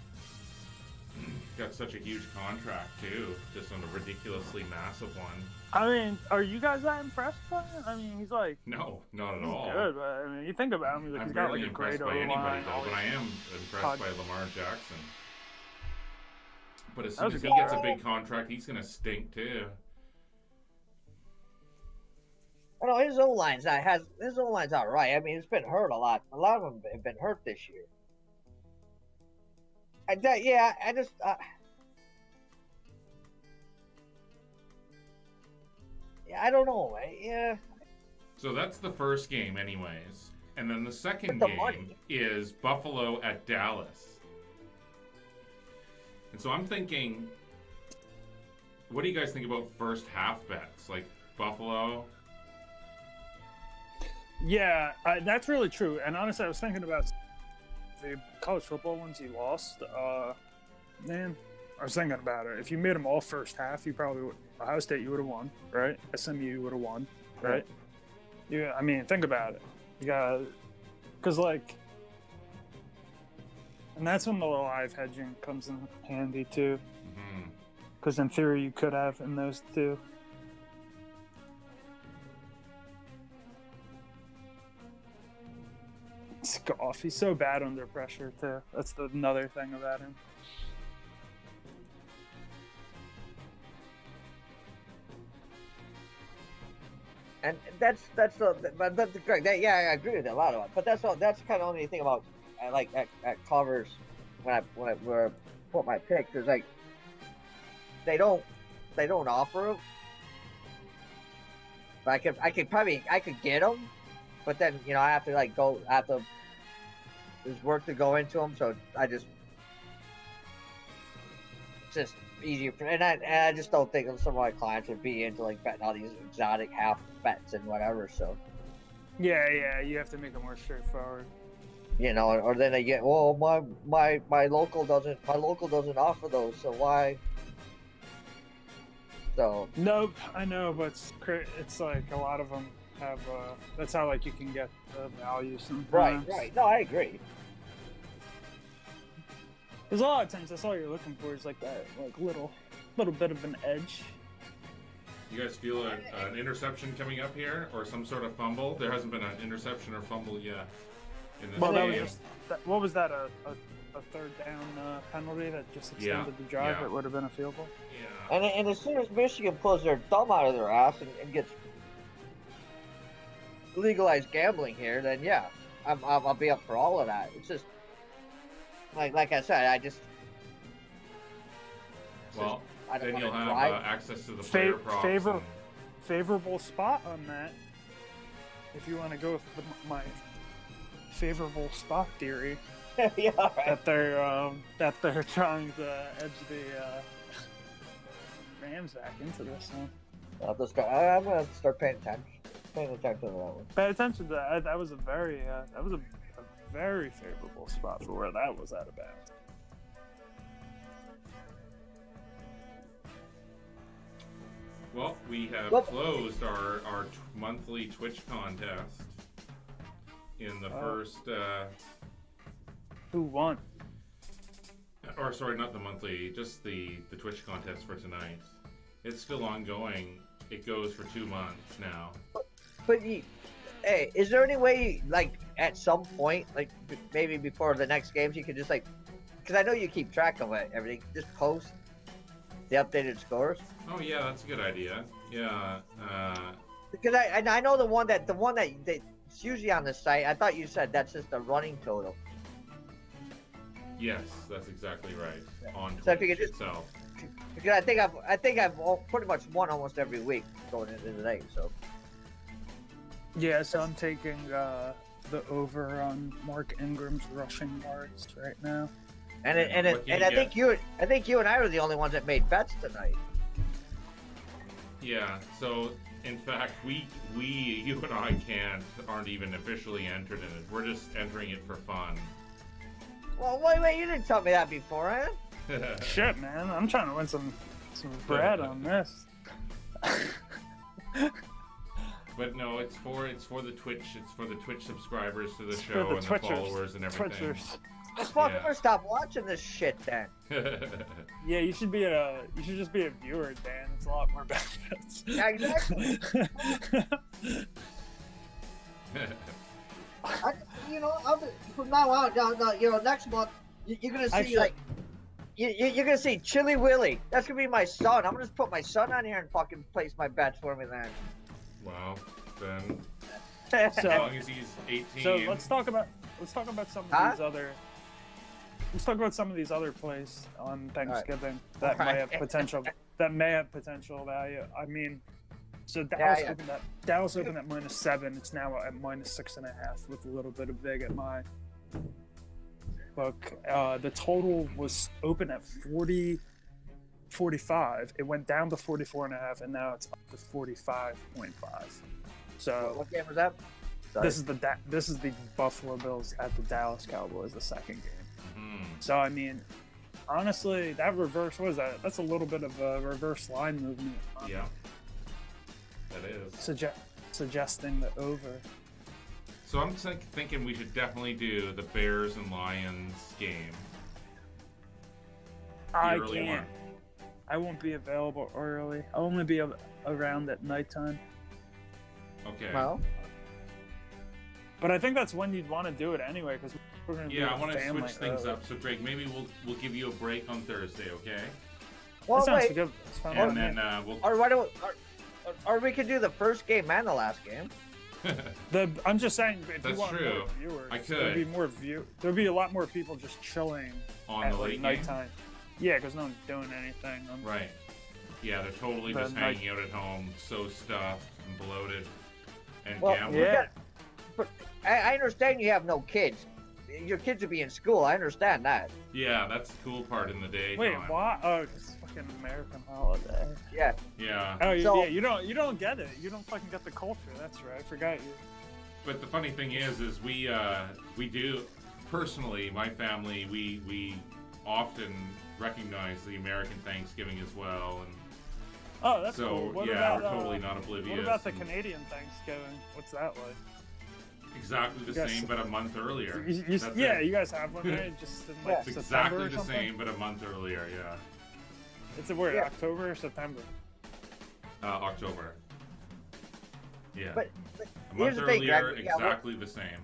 Got such a huge contract too, just on a ridiculously massive one. I mean, are you guys that impressed by him? I mean, he's like, No, not at he's all. good, but I mean, you think about him, he's, like, I'm he's got barely like a great impressed by anybody O-line. though, but I am impressed Todd- by Lamar Jackson. But as That soon was as a he good gets a draft. big contract, he's gonna stink too. I know his O-line's all right. I mean, it's been hurt a lot. A lot of them have been hurt this year. I don't know. Yeah. So that's the first game, anyways. And then the second But the game money. is Buffalo at Dallas. And so I'm thinking, what do you guys think about first half bets? Like Buffalo? Yeah, that's really true. And honestly, I was thinking about the college football ones you lost. Man, I was thinking about it. If you made them all first half, you probably would. Ohio State, you would have won, right? SMU would have won, right? Yeah, I mean, think about it. You got, because like, and that's when the live hedging comes in handy too. Mhm. Because in theory, you could have in those two. Scoff. He's so bad under pressure too. That's another thing about him. And that's correct. I agree with a lot of it. But that's kind of only thing about I like at covers when I put my pick. There's like they don't offer them. But I could get them, but then I have to there's work to go into them. So it's just easier for, and I just don't think some of my clients would be into like betting all these exotic half bets and whatever. So Yeah, you have to make it more straightforward. or then they get, well, my local doesn't offer those, so why? So Nope, I know, but it's like a lot of them have. That's how like you can get the value sometimes. right. No, I agree. There's a lot of times that's all you're looking for is like that, like little bit of an edge. You guys feel an interception coming up here, or some sort of fumble? There hasn't been an interception or fumble yet in this Well, that game. was just what was that? A third down penalty that just extended the drive? yeah. It would have been a field goal. Yeah. And as soon as Michigan pulls their thumb out of their ass and gets legalized gambling here, then yeah, I'll be up for all of that. It's just like I said, Well, I don't then wanna you'll have drive. access to the player props. and- Favorable spot on that. If you want to go with my favorable spot theory, Yeah, right. that they're trying to edge the Rams back into this one. I'm gonna start paying attention to that one. Pay attention to that. That was a very favorable spot for where that was at about. Well, we have closed our monthly Twitch contest in the first. Who won? Or sorry, not the monthly, just the Twitch contest for tonight. It's still ongoing. It goes for 2 months now. But hey, is there any way, like, at some point, like maybe before the next games, you could just like, because I know you keep track of everything, just post the updated scores? Oh yeah, that's a good idea. Yeah. Because I know the one that's usually on the site. I thought you said that's just the running total. Yes, that's exactly right. On So if Twitch you could just, itself. because I think I've pretty much won almost every week going into the night. So Yeah, so I'm taking the over on Mark Ingram's rushing yards right now. and I think you and I were the only ones that made bets tonight. Yeah. So in fact, you and I aren't even officially entered in it. We're just entering it for fun. Well, wait, you didn't tell me that beforehand. Shit, man, I'm trying to win some bread on this. But no, it's for the Twitch. It's for the Twitch subscribers to the show and the followers and everything. Fucker, stop watching this shit then. Yeah, you should just be a viewer, Dan. It's a lot more benefits. Yeah, exactly. From now on, next month, you're gonna see you're gonna see Chili Willy. That's gonna be my son. I'm gonna just put my son on here and fucking place my bets for me then. Well, then So, as long as he's 18. So let's talk about some of these other. Let's talk about some of these other plays on Thanksgiving that may have potential. That may have potential value. I mean, so Dallas opened at -7. It's now at -6.5 with a little bit of vig at my book. The total was open at 45. It went down to 44.5, and now it's up to 45.5. So what game was that? Sorry. This is the Buffalo Bills at the Dallas Cowboys, the second game. Mm-hmm. So I mean, honestly, that reverse, what is that? That's a little bit of a reverse line movement. Yeah, that is. Suggesting the over. So I'm thinking we should definitely do the Bears and Lions game. I can't. I won't be available early. I'll only be around at nighttime. Okay. Well, but I think that's when you'd want to do it anyway, because we're going to I want to switch things up. So Greg, maybe we'll give you a break on Thursday, okay? well, sounds wait. good. It's fine. And then we'll. Or we could do the first game and the last game. I'm just saying, if That's you want true. more viewers, I could. There'd be a lot more people just chilling On at the late nighttime. Yeah, because no one's doing anything. Right. Yeah, they're totally The just night- hanging out at home, so stuffed and bloated and Well, gambling. Yeah. But I understand you have no kids. Your kids would be in school. I understand that. Yeah, that's the cool part in the day. Wait, what? Oh, it's fucking American holiday. Yeah. Yeah. Oh, So- yeah. You don't get it. You don't fucking get the culture. That's right. I forgot you. But the funny thing is we do personally, my family, we often recognize the American Thanksgiving as well, and Oh, that's so cool. What yeah, about, we're totally not oblivious. What about the and Canadian Thanksgiving? What's that like? Exactly the You guys- same, but a month earlier. You That's yeah, it. you guys have one, right? Just in like It's September exactly or the something? same, but a month earlier. Yeah, It's where, Yeah. October or September? October. Yeah, But a here's month the thing, earlier, Greg. Yeah, exactly the same.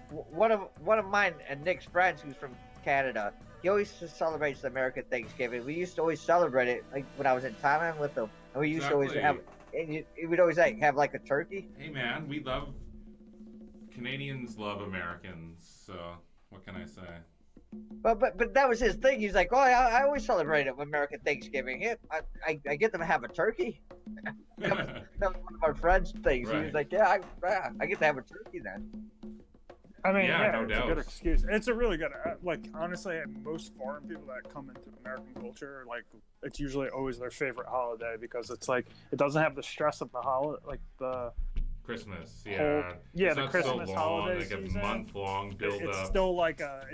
one of mine and Nick's friends, who's from Canada, he always celebrates the American Thanksgiving. We used to always celebrate it, like when I was in Thailand with him, and we used to always have. And we'd always have like a turkey. Hey man, we love Canadians love Americans, so what can I say? But that was his thing. He's like, oh, I always celebrate it with American Thanksgiving. Yeah, I get them to have a turkey. that was one of our friends' things. He was Right. like, yeah, I get to have a turkey then. I mean, Yeah, no it's doubt. a good excuse. It's a really good, like, honestly, most foreign people that come into American culture, like, it's usually always their favorite holiday because it's like, it doesn't have the stress of the holiday, like the Christmas, yeah. Yeah, It's the not Christmas so long, holiday like a season. month-long build It's up. still like a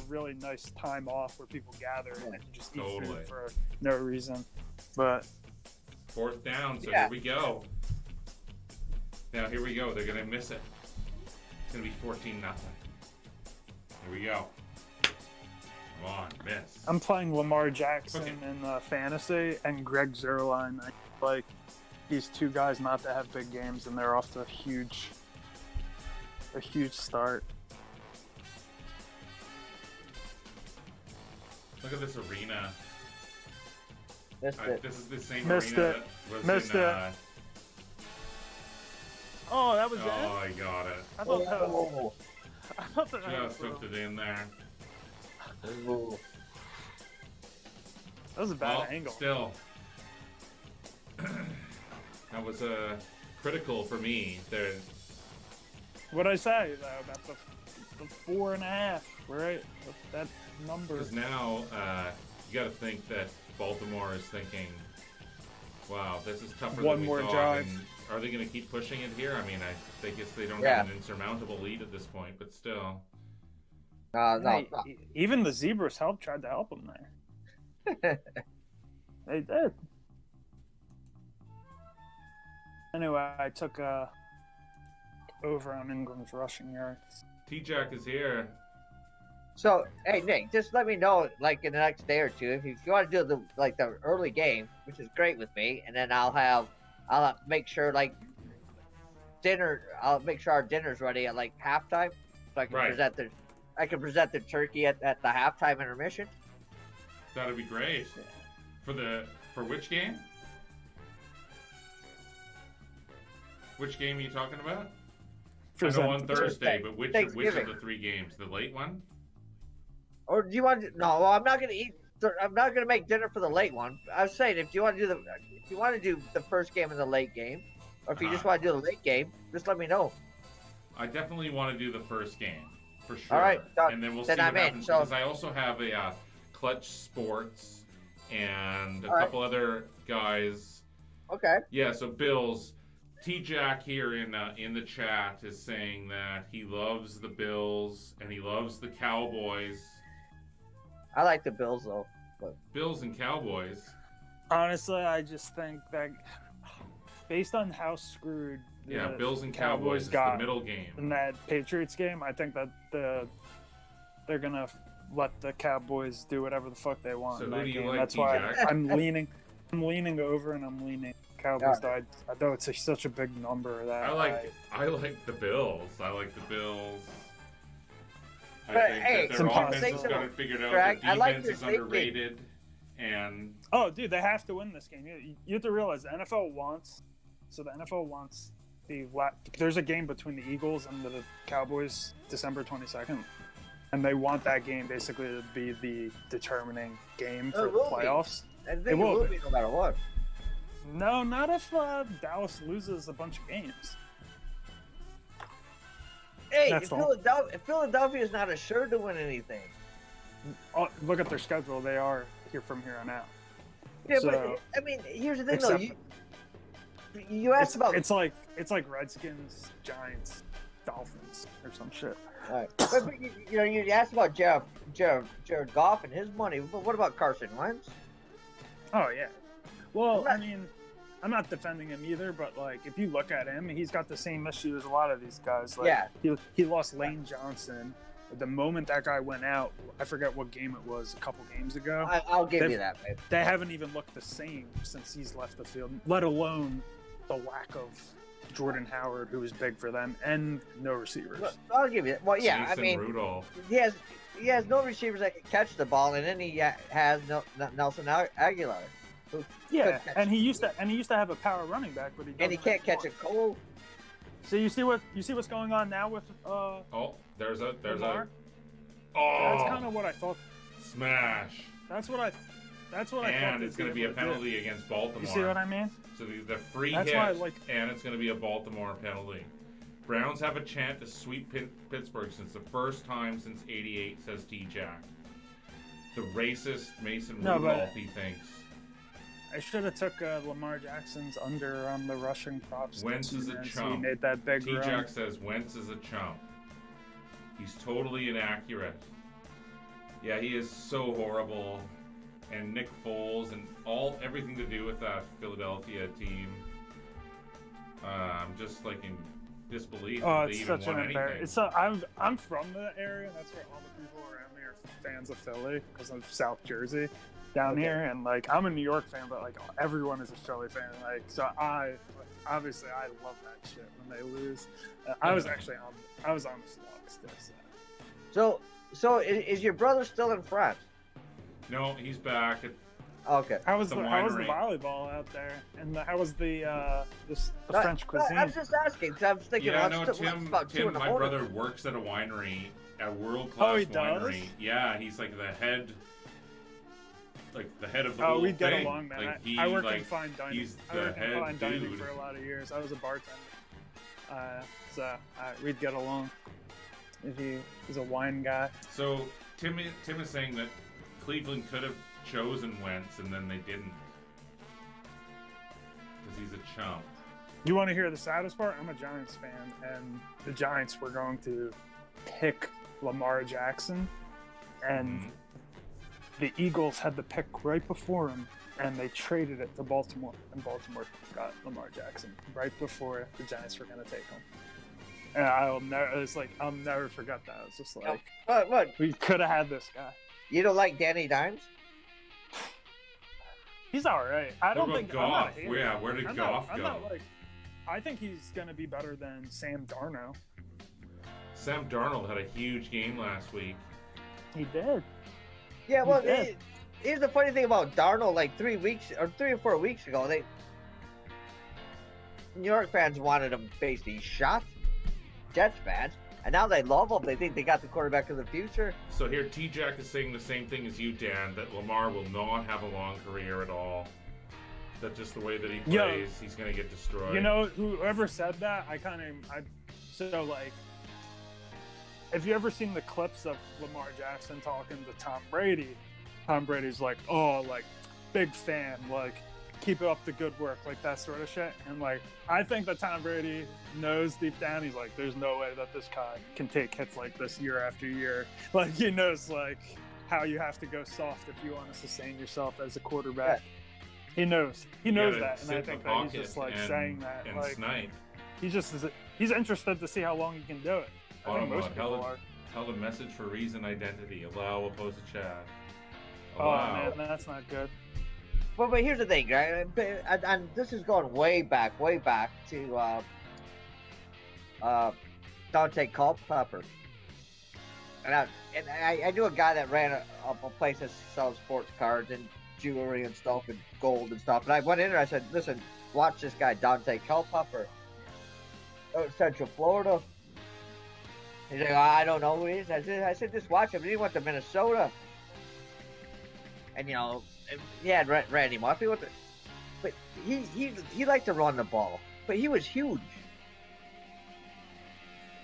really nice time off where people gather and they can just eat food for no reason. But 4th down, so Yeah. here we go. Now here we go. They're gonna miss it. It's gonna be 14-0. Here we go. Come on, miss. I'm playing Lamar Jackson Okay. in fantasy and Greg Zerline. I like these two guys not to have big games, and they're off to a huge start. Look at this arena. Missed it. This is the same Missed arena it. that was Missed in. it. Oh, that was Oh, it. I got it. I thought that was. Oh. I thought that Just was, hooked it in there. Ooh. that was a bad Well, angle. still. That was critical for me. There, What'd I say though about the 4.5? Right, that number. because now you got to think that Baltimore is thinking, "Wow, this is tougher One than we more thought." drive. And are they going to keep pushing it here? I mean, I guess they don't Yeah. have an insurmountable lead at this point, but still. No. Hey, even the Zebras tried to help them there. They did. Anyway, I took over on Ingram's rushing yards. T-Jack is here. So, hey Nick, just let me know like in the next day or two if you want to do the early game, which is great with me, and then I'll make sure like dinner. I'll make sure our dinner's ready at like halftime, so I can present the turkey at the halftime intermission. That'd be great. For which game? Which game are you talking about? I know on Thursday, but which of the 3 games? The late one? Or do you want to? No, well, I'm not gonna eat. I'm not gonna make dinner for the late one. I was saying if you want to do the first game and the late game, or if you just want to do the late game, just let me know. I definitely want to do the first game for sure. All right, and then we'll then see what I'm in, happens so- because I also have a Clutch Sports and a All right. couple other guys. Okay. Yeah, so Bills. T-Jack here in the chat is saying that he loves the Bills and he loves the Cowboys. I like the Bills though. Bills and Cowboys. Honestly, I just think that based on how screwed Yeah, the Bills and Cowboys is the got middle game. in that Patriots game, I think that they're gonna let the Cowboys do whatever the fuck they want So in who that do you game. like, That's why T-Jack? I'm leaning over and I'm leaning Cowboys. I know it's such a big number that I like the Bills. I like the Bills. I But, think hey, that some their offense has positive- got it figured out. Greg, Their I like defense your is thinking. underrated. And Oh, dude, they have to win this game. You have to realize the NFL wants there's a game between the Eagles and the Cowboys December 22nd, and they want that game basically to be the determining game for It the will be. playoffs. I think It it will will be. be no matter what. No, not if Dallas loses a bunch of games. Hey, That's if all. Philadelphia is not assured to win anything. Oh, look at their schedule; they are here from here on out. Yeah, So- but I mean, here's the thing though. Except- You asked about It's like Redskins, Giants, Dolphins, or some shit. Right. But you asked about Jared Goff and his money, but what about Carson Wentz? Oh yeah. Well, I'm I mean, I'm not defending him either, but like if you look at him, he's got the same issue as a lot of these guys. Like, Yeah. He lost Lane Johnson. The moment that guy went out, I forget what game it was, a couple games ago. I'll give They've- you that, babe. They haven't even looked the same since he's left the field, let alone the lack of Jordan Howard, who was big for them, and no receivers. Well, I'll give you that. Well, yeah, Mason I mean, Rudolph. he has no receivers that can catch the ball, and then he has Nelson Aguilar, who Yeah, could catch and he used to have a power running back, but he and he doesn't can't catch a anymore. cold. So you see what's going on now with Oh, there's a Lamar? oh That's kind of what I thought. smash. That's what I thought. And they'd it's going to be a able to do. penalty against Baltimore. You see what I mean? So the free That's hit, why I like- and it's going to be a Baltimore penalty. Browns have a chance to sweep Pittsburgh since the first time since '88, says T-Jack. The racist Mason No, but- Rudolph, he thinks. I should have took Lamar Jackson's under on the rushing props. Wentz is a He chump. made that big run. T-Jack says Wentz is a chump. He's totally inaccurate. Yeah, he is so horrible. And Nick Foles and everything to do with that Philadelphia team. I'm just like in disbelief that they it's even such won an anything. embarrassment. I'm from the area, and that's where all the people around me are fans of Philly because of South Jersey down here. And like, I'm a New York fan, but like everyone is a Philly fan. Like, so obviously I love that shit when they lose. I was actually on the Slugs this. So is your brother still in France? No, he's back. Okay. How was the winery. volleyball out there? And how was the French cuisine? I was just asking because I was thinking. Yeah, well, no, it's about 2 Tim, in the my morning. brother works at a winery, a world-class he does? winery. Yeah, he's like the head of the Oh, whole we get thing. along, man. Like, I work in fine dining. He's I the worked in head fine dining dude. for a lot of years. I was a bartender. So we'd get along. If he's a wine guy. So Tim is saying that Cleveland could have chosen Wentz and then they didn't because he's a chump. You want to hear the saddest part? I'm a Giants fan, and the Giants were going to pick Lamar Jackson, and the Eagles had the pick right before him, and they traded it to Baltimore, and Baltimore got Lamar Jackson right before the Giants were going to take him. And I'll never forget that. It's just like, What? we could have had this guy. You don't like Danny Dimes? He's all right. I don't think Goff? I'm not a hater. Yeah, where did Goff go? I think he's going to be better than Sam Darnold. Sam Darnold had a huge game last week. He did. Yeah, well, He did. here's the funny thing about Darnold. Like 3 or 4 weeks ago, New York fans wanted him basically shot. Jets fans, and now they love him. They think they got the quarterback of the future. So here, T-Jack is saying the same thing as you, Dan, that Lamar will not have a long career at all. That just the way that he plays, he's going to get destroyed. You know, whoever said that, if you ever seen the clips of Lamar Jackson talking to Tom Brady's like, oh, like, big fan, like, keep up the good work, like that sort of shit. And like, I think that Tom Brady knows deep down, he's like, there's no way that this guy can take hits like this year after year. Like, he knows like how you have to go soft if you want to sustain yourself as a quarterback. Yeah. He knows that, and I think that he's just like saying that, and like, snipe. He's interested to see how long he can do it. I think most people are. Held a message for reason identity. Allow opposed to chat. Allow. Oh man, that's not good. But here's the thing, right? And this is going way back to Dante Culpepper. And I knew a guy that ran a place that sells sports cards and jewelry and stuff and gold and stuff. And I went in there. I said, "Listen, watch this guy, Dante Culpepper, out in Central Florida." He's like, "I don't know who he is." I said, "Just watch him." And he went to Minnesota, and you know. He had Randy Moss, but he liked to run the ball. But he was huge.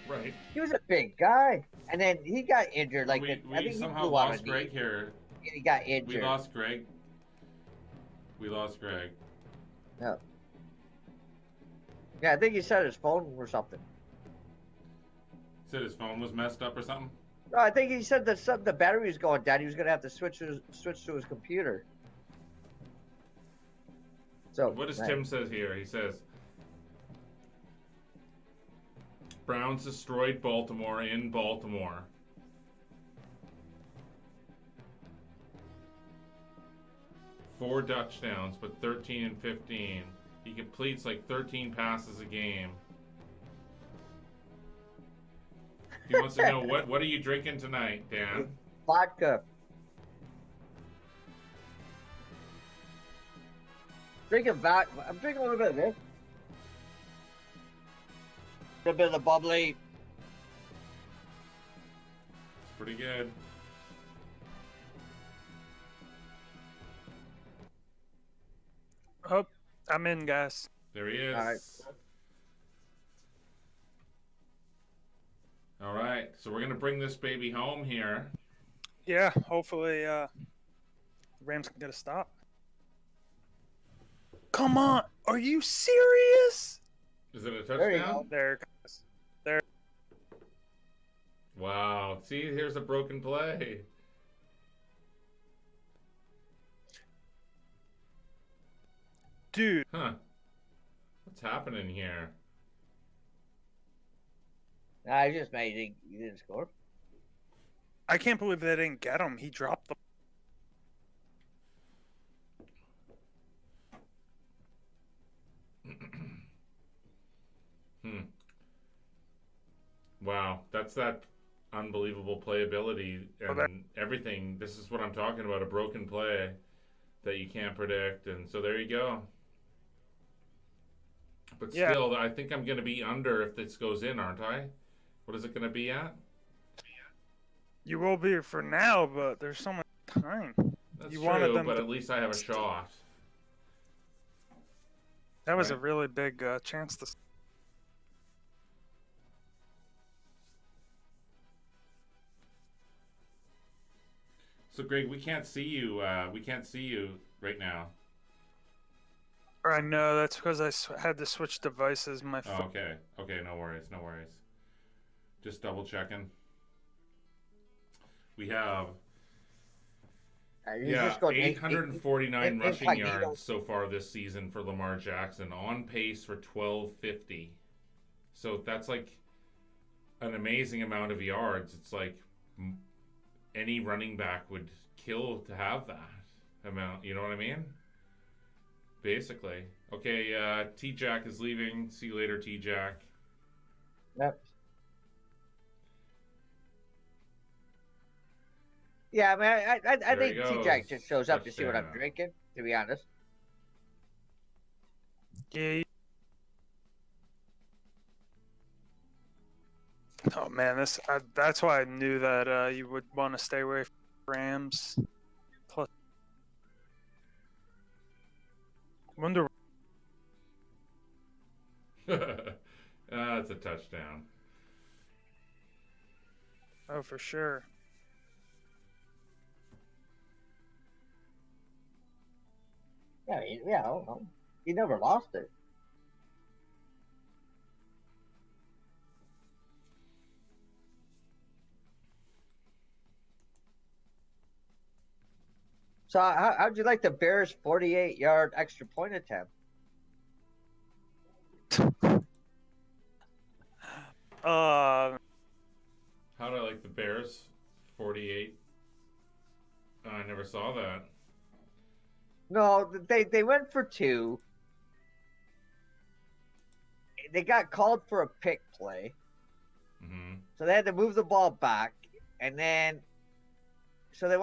Right. He was a big guy, and then he got injured. Like we I think somehow he blew lost out Greg here. He got injured. We lost Greg. Yeah. Yeah, I think he said his phone or something. Said his phone was messed up or something. No, I think he said that the battery was going down. He was going to have to switch to his computer. So what does Tim says here? He says Browns destroyed Baltimore in Baltimore. Four touchdowns, but 13 and 15. He completes like 13 passes a game. He wants to know what are you drinking tonight, Dan? Vodka. I'm drinking a little bit of this. A bit of the bubbly. It's pretty good. Oh, I'm in, guys. There he is. All right. All right. So we're going to bring this baby home here. Yeah, hopefully Rams can get a stop. Come on. Are you serious? Is it a There you touchdown? go. There it goes. There. Wow. See, here's a broken play. Dude. Huh. What's happening here? Nah, he just made he didn't score. I can't believe they didn't get him. He dropped the. Wow, that's that unbelievable playability and everything. This is what I'm talking about, a broken play that you can't predict. And so there you go. But still, I think I'm going to be under if this goes in, aren't I? What is it going to be at? You will be for now, but there's so much time. That's You true, wanted them but to- at least I have a shot. That was a Right. really big chance to. So, Greg, we can't see you. We can't see you right now. I know that's because I had to switch devices. My Oh, okay. Okay, no worries. No worries. Just double checking. We have He's just going 849 rushing incognito. yards so far this season for Lamar Jackson, on pace for 1250. So that's like an amazing amount of yards. It's like any running back would kill to have that amount. You know what I mean? Basically. Okay, T-Jack is leaving. See you later, T-Jack. Yep. Yeah, I mean, I There he think goes. T-Jack just shows up to see what I'm Touchdown. drinking, to be honest. Yeah. Oh man, that's why I knew that you would want to stay away from Rams. Plus, wonder. That's a touchdown. Oh, for sure. Yeah, he never lost it. So how'd you like the Bears' 48-yard extra point attempt? Uh, How do I like the Bears? 48. Oh, I never saw that. No, they went for two. They got called for a pick play, Mm-hmm. so they had to move the ball back, and then so they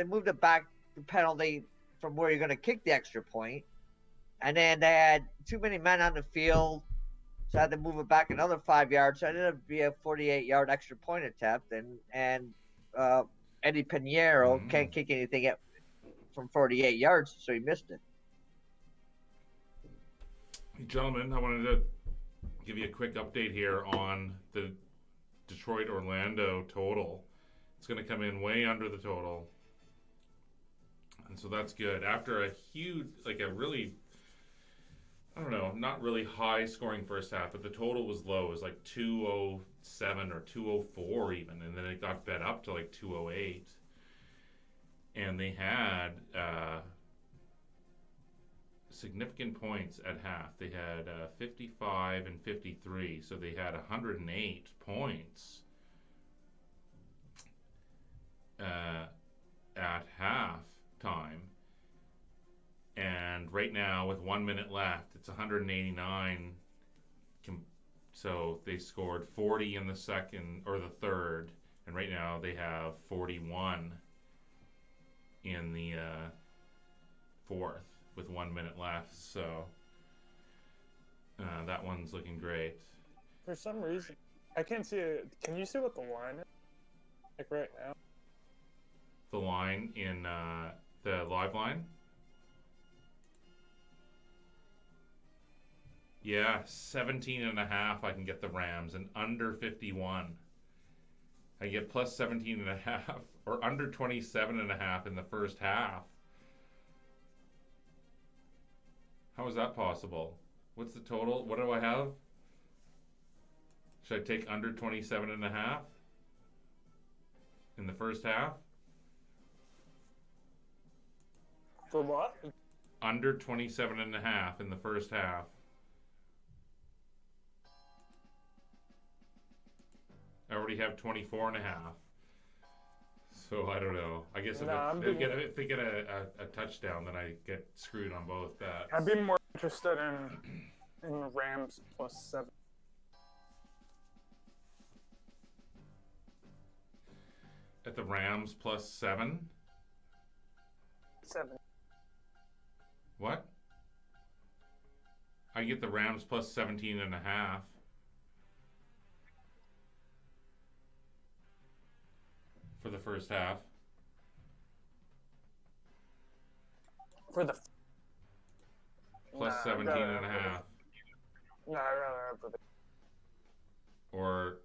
moved it back, the penalty from where you're going to kick the extra point, and then they had too many men on the field, so I had to move it back another 5 yards. So it ended up being a 48-yard extra point attempt, and Eddie Pinheiro can't kick anything from 48 yards, so he missed it. Gentlemen, I wanted to give you a quick update here on the Detroit-Orlando total. It's going to come in way under the total. And so that's good. After a huge, like a really, I don't know, not really high scoring first half, but the total was low. It was like 207 or 204 even. And then it got bet up to like 208. And they had significant points at half. They had 55 and 53, so they had 108 points at half time. And right now, with 1 minute left, it's 189. So they scored 40 in the second or the third, and right now they have 41 in the fourth with 1 minute left. So that one's looking great. for some reason, I can't see it. Can you see what the line is? Like right now? The line in the live line. Yeah, 17 and a half I can get the Rams, and under 51. I get plus 17 and a half, or under 27 and a half in the first half. How is that possible? What's the total? What do I have? Should I take under 27.5 in the first half? For what? Under 27.5 in the first half. I already have 24.5. So I don't know. I guess if they get a touchdown, then I get screwed on both bets. I'd be more interested in the Rams +7. At the Rams +7? 7. What? I get the Rams +17.5. For the first half. For the Plus 17.5. No, I'd rather have for the. Or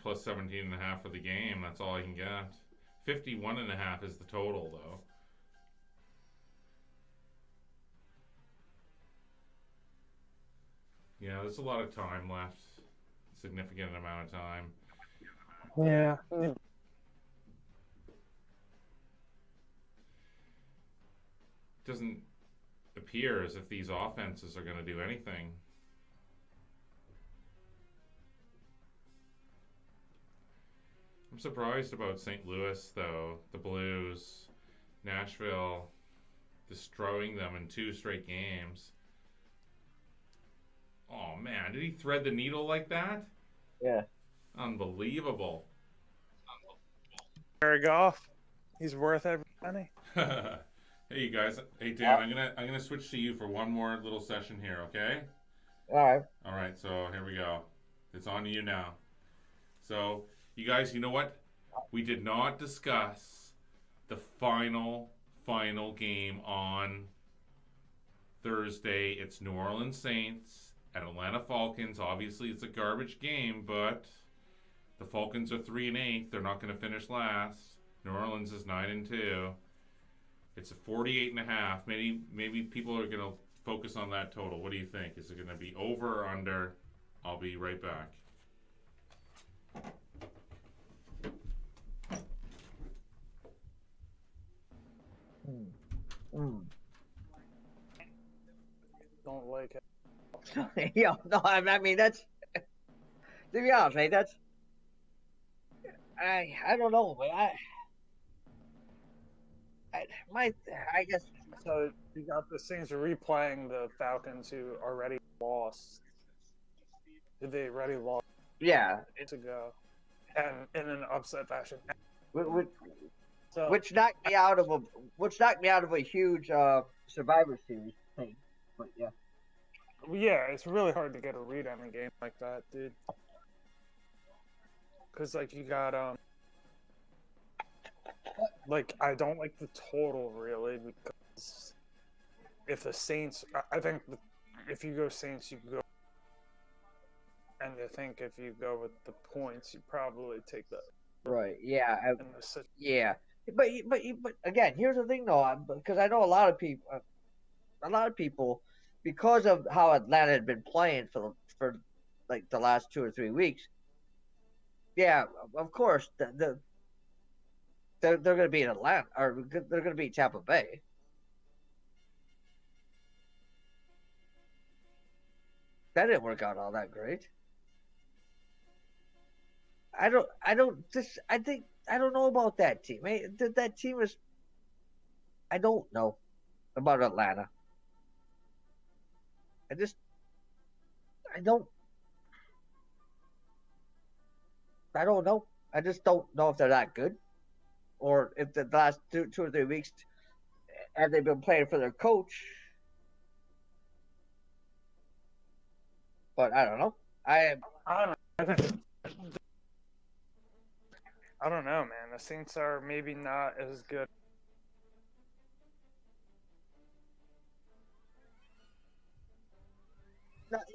plus 17.5 for the game. That's all I can get. 51.5 is the total, though. Yeah, there's a lot of time left. Significant amount of time. Yeah. Doesn't appear as if these offenses are going to do anything. I'm surprised about St. Louis, though. The Blues, Nashville, destroying them in 2 straight games. Oh, man. Did he thread the needle like that? Yeah. Unbelievable. Jared Goff, he's worth every penny. Hey, you guys. Hey, Dan, I'm gonna switch to you for one more little session here, okay? All right. All right, so here we go. It's on to you now. So, you guys, you know what? We did not discuss the final game on Thursday. It's New Orleans Saints at Atlanta Falcons. Obviously, it's a garbage game, but the Falcons are 3-8. They're not going to finish last. New Orleans is 9-2. It's a 48.5. Maybe people are going to focus on that total. What do you think? Is it going to be over or under? I'll be right back. Don't like it. Yeah, no, I mean that's to be honest, mate. That's I don't know, but I guess So you got the Saints replaying the Falcons who already lost. They already lost yeah, to go, and in an upset fashion. which knocked me out of a huge Survivor Series thing. But yeah, Yeah, it's really hard to get a read on a game like that, dude. Cause like you got like I don't like the total really because if the Saints, I think if you go Saints, you go, and I think if you go with the points, you probably take that. right. Yeah, in the yeah. But again, here's the thing though, because I know a lot of people, because of how Atlanta had been playing for like the last 2 or 3 weeks. Yeah, of course, they're going to be in Atlanta, or they're going to be Tampa Bay. That didn't work out all that great. I don't know about that team. That team is. I don't know about Atlanta. I don't know. I just don't know if they're that good, or if the last 2 or 3 weeks have they been playing for their coach. But I don't know. I don't know, man. The Saints are maybe not as good.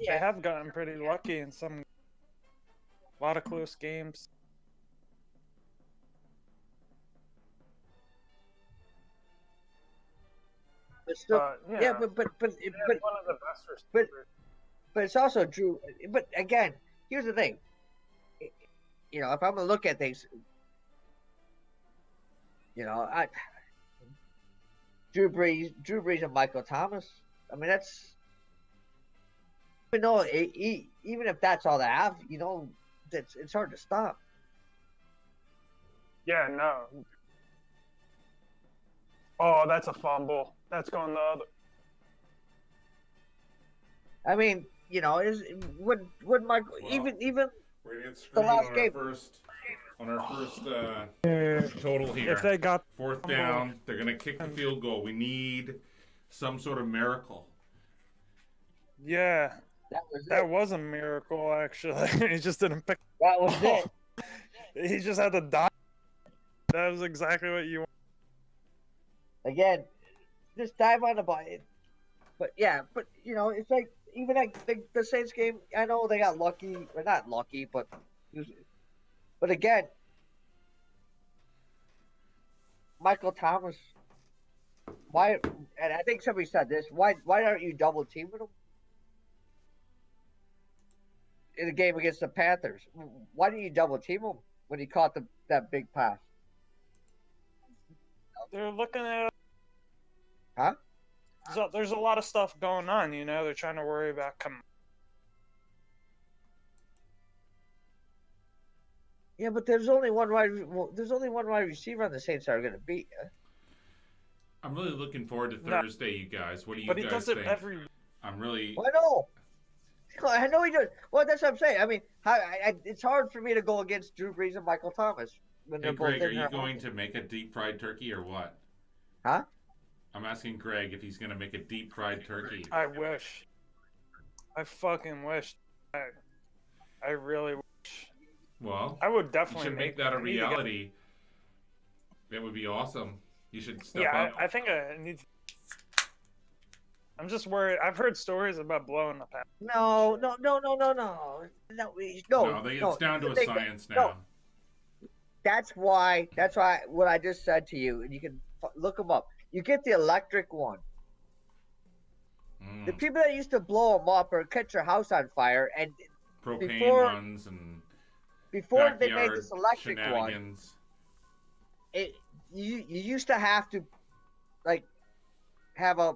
Yeah. They have gotten pretty lucky in a lot of close games. But still, yeah, but one of the best but receivers. but it's also Drew. But again, here's the thing. You know, if I'm gonna look at things, you know, Drew Brees, and Michael Thomas. I mean, that's even though even if that's all they have, you know, it's hard to stop. Yeah, no. Oh, that's a fumble. That's going the other. I mean, you know, would Michael even We're gonna get the screwed last on game? our first total here. If they got Fourth down, they're gonna kick the field goal. We need some sort of miracle. Yeah, That was a miracle actually. He just didn't pick. That was it. He just had to die. That was exactly what you. Again, just dive on the ball. But yeah, but you know, it's like even like the Saints game. I know they got lucky, or not lucky, but again, Michael Thomas. Why? And I think somebody said this. Why aren't you double teaming him in a game against the Panthers? Why didn't you double team him when he caught that big pass? They're looking at. Huh? So there's a lot of stuff going on, you know. They're trying to worry about Yeah, but there's only one wide receiver on the Saints that are going to beat you. I'm really looking forward to Thursday, you guys. What do you But guys he does think? it every. I'm really. I know he does. Well, that's what I'm saying. I mean, it's hard for me to go against Drew Brees and Michael Thomas when they're Hey, both Greg, in are there. you going to make a deep fried turkey or what? Huh? I'm asking Greg if he's going to make a deep fried turkey. I wish. I fucking wish. I really wish. Well, I would you definitely should make that a reality. That would be awesome. You should step up. I think I need. I'm just worried. I've heard stories about blowing up. No. It's down to a science now. That's why what I just said to you, and you can look them up. You get the electric one. The people that used to blow them up or catch your house on fire, and propane ones and before they made this electric shenanigans. one, you used to have to like have a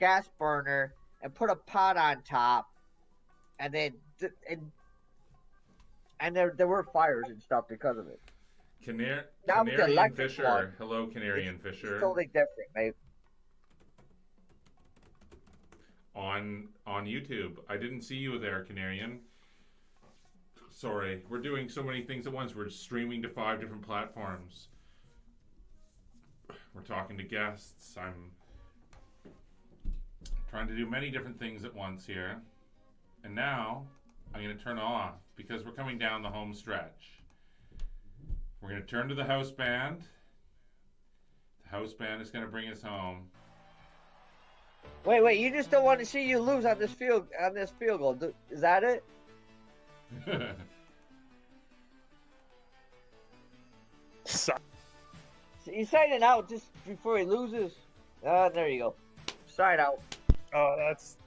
gas burner and put a pot on top, and then and there were fires and stuff because of it. Canarian Fisher. Hello, Canarian Fisher. It's totally different, mate. On YouTube. I didn't see you there, Canarian. Sorry. We're doing so many things at once. We're streaming to 5 different platforms. We're talking to guests. I'm trying to do many different things at once here. And now I'm going to turn off because we're coming down the home stretch. We're going to turn to the house band. The house band is going to bring us home. Wait! You just don't want to see you lose on this field goal. Is that it? He's signing out just before he loses. There you go. Sign out. Oh, that's.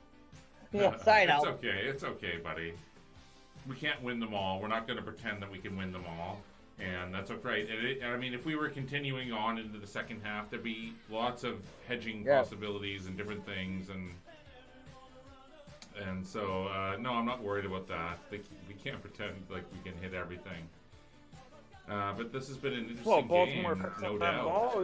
Yeah, sign out. It's okay, buddy. We can't win them all. We're not going to pretend that we can win them all. And that's okay. I mean, if we were continuing on into the second half, there'd be lots of hedging possibilities and different things. And so, no, I'm not worried about that. We can't pretend like we can hit everything. But this has been an interesting Baltimore game, picks no up that doubt. ball.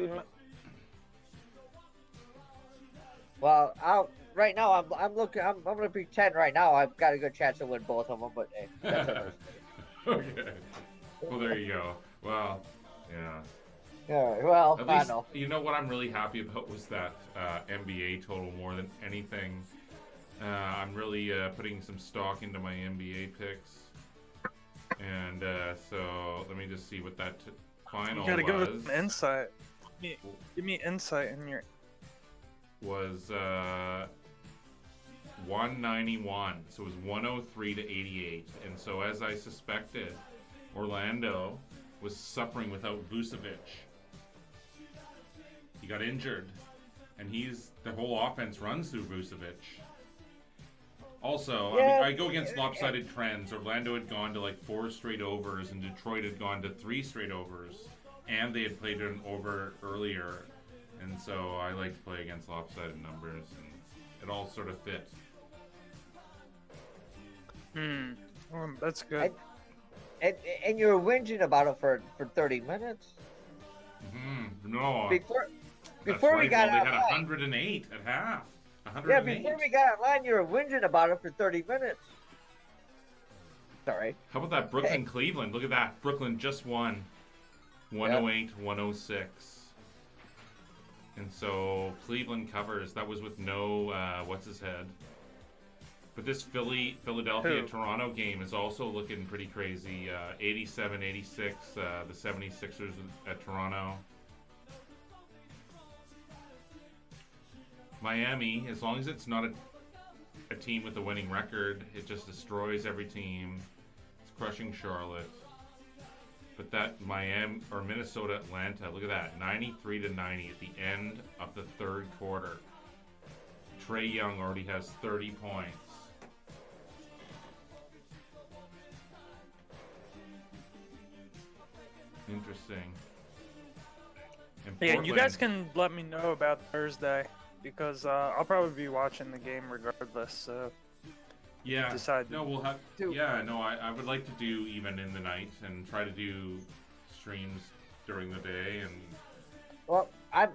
Well, right now I'm looking. I'm going to pretend right now I've got a good chance to win both of them. But hey, that's another story. Okay. Well, there you go. Well, yeah. All right, well, At least, I know. you know what I'm really happy about was that NBA total more than anything. I'm really putting some stock into my NBA picks. And so let me just see what that final You gotta give was. us some insight. Give me insight in your. Was 191. So it was 103 to 88. And so as I suspected, Orlando was suffering without Vucevic. He got injured. and the whole offense runs through Vucevic. Also, Yeah. I go against lopsided trends. Orlando had gone to like 4 straight overs, and Detroit had gone to 3 straight overs, and they had played an over earlier, and so I like to play against lopsided numbers, and it all sort of fit. That's good. And you were whinging about it for 30 minutes. No, Before that's we right. got Well, they online. had 108 at half. Yeah, 108. before we got online, you were whinging about it for 30 minutes. Sorry. How about that Brooklyn Cleveland? Look at that. Brooklyn just won. 108, 106. And so Cleveland covers. That was with no what's his head. But this Philadelphia-Toronto game is also looking pretty crazy. 87-86, the 76ers at Toronto. Miami, as long as it's not a team with a winning record, it just destroys every team. It's crushing Charlotte. But that Minnesota-Atlanta, look at that, 93-90 at the end of the third quarter. Trae Young already has 30 points. Interesting. And Yeah, you Portland- guys can let me know about Thursday because I'll probably be watching the game regardless. So Yeah. decide. No, we'll have. Do- Yeah, no, I would like to do even in the night and try to do streams during the day and. Well, I'm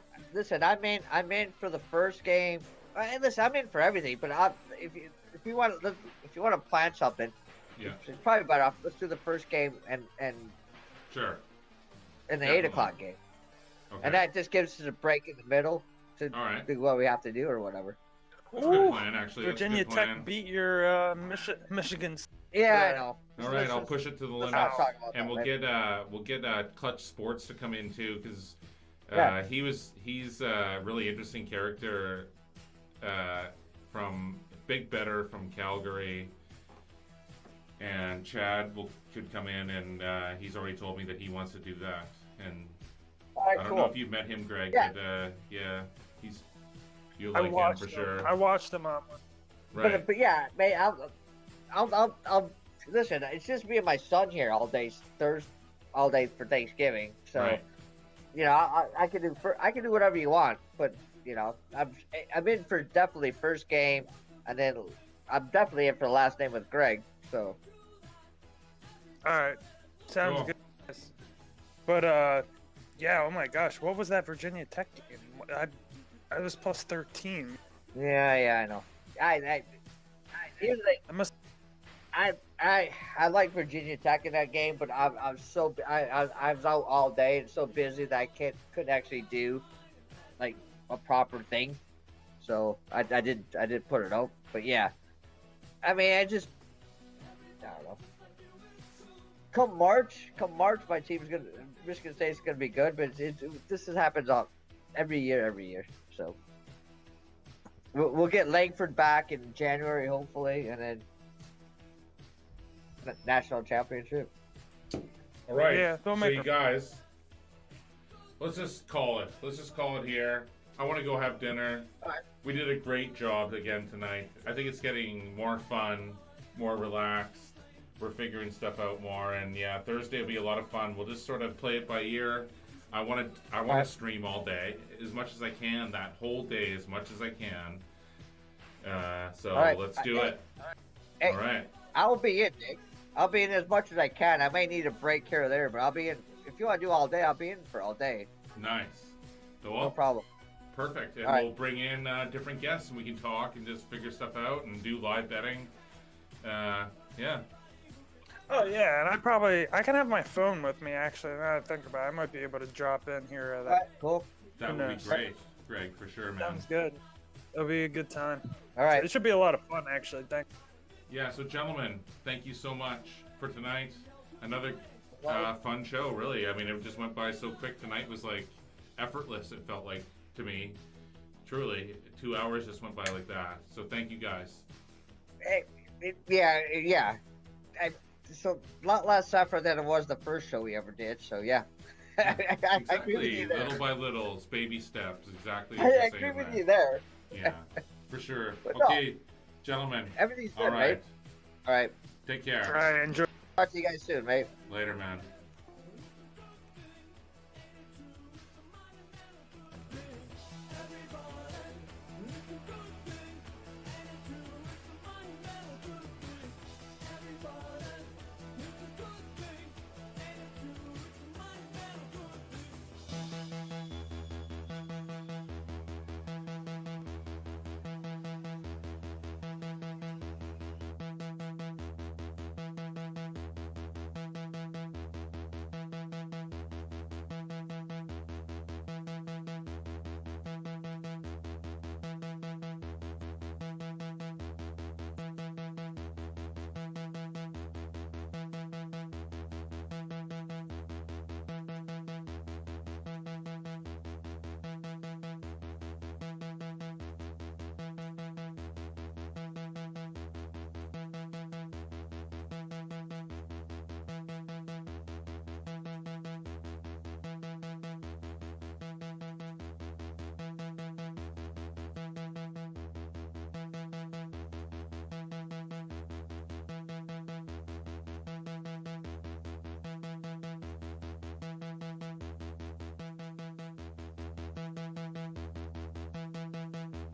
in for the first game. And listen, I'm in for everything. But if you want to plan something, Yeah. it's probably better off. Let's do the first game and Sure. the Definitely. 8 o'clock game, Okay. and that just gives us a break in the middle to All right. do what we have to do or whatever. That's a good plan, actually. That's a Virginia good plan. Tech beat your Michigan. Yeah, Yeah. I know. All right, I'll push it to the Let's limit, not talk about and that we'll later. get Clutch Sports to come in too, because Yeah. he's a really interesting character from Big Better from Calgary, and Chad could come in, and he's already told me that he wants to do that, and All right, I don't cool. know if you've met him, Greg, Yeah. but yeah, you'll I like him watched for them. sure. I watched them up. Right. But yeah, mate, I'll listen. It's just me and my son here all day all day for Thanksgiving. So, Right. you know, I can do whatever you want. But you know, I'm in for definitely first game, and then I'm definitely in for the last name with Greg. So All right, sounds Cool. good. guys. But yeah. Oh my gosh, what was that Virginia Tech game? I was plus 13. yeah, I know. Here's the thing. I must. I like Virginia Tech in that game, but I was out all day and so busy that I couldn't actually do like a proper thing. So I did put it out. But yeah, I mean I don't know. Come March, my team's Michigan State's gonna be good, but this happens every year. So we'll get Langford back in January hopefully, and then national championship. All right. Yeah, so don't make you her- guys, let's just call it. Let's just call it here. I want to go have dinner. All right. We did a great job again tonight. I think it's getting more fun, more relaxed. We're figuring stuff out more, and yeah, Thursday will be a lot of fun. We'll just sort of play it by ear. I want right. to stream all day as much as I can. That whole day as much as I can. So All right. let's do it. Hey, All right. I'll be in, Nick. I'll be in as much as I can. I may need a break here or there, but I'll be in. If you want to do all day, I'll be in for all day. Nice. So, No well, problem. perfect. And All right. we'll bring in different guests, and we can talk and just figure stuff out and do live betting. Yeah. Oh yeah, and I can have my phone with me actually. Now that I think about it, I might be able to drop in here. All right, cool. That Who would be knows? great, Greg, for sure, man. Sounds good. It'll be a good time. All right. It should be a lot of fun actually. Yeah, so gentlemen, thank you so much for tonight. Another fun show, really. I mean, it just went by so quick. Tonight was like effortless, it felt like to me. Truly, 2 hours just went by like that. So thank you guys. Yeah. So a lot less effort than it was the first show we ever did. So yeah. I agree with Exactly. you there. Little by little, it's baby steps. Exactly. I What you're agree saying with there. you there. Yeah, for sure. But no. Okay, gentlemen. Everything's good, All right. mate. All right. Take All care. right, enjoy. Talk to you guys soon, mate. Later, man.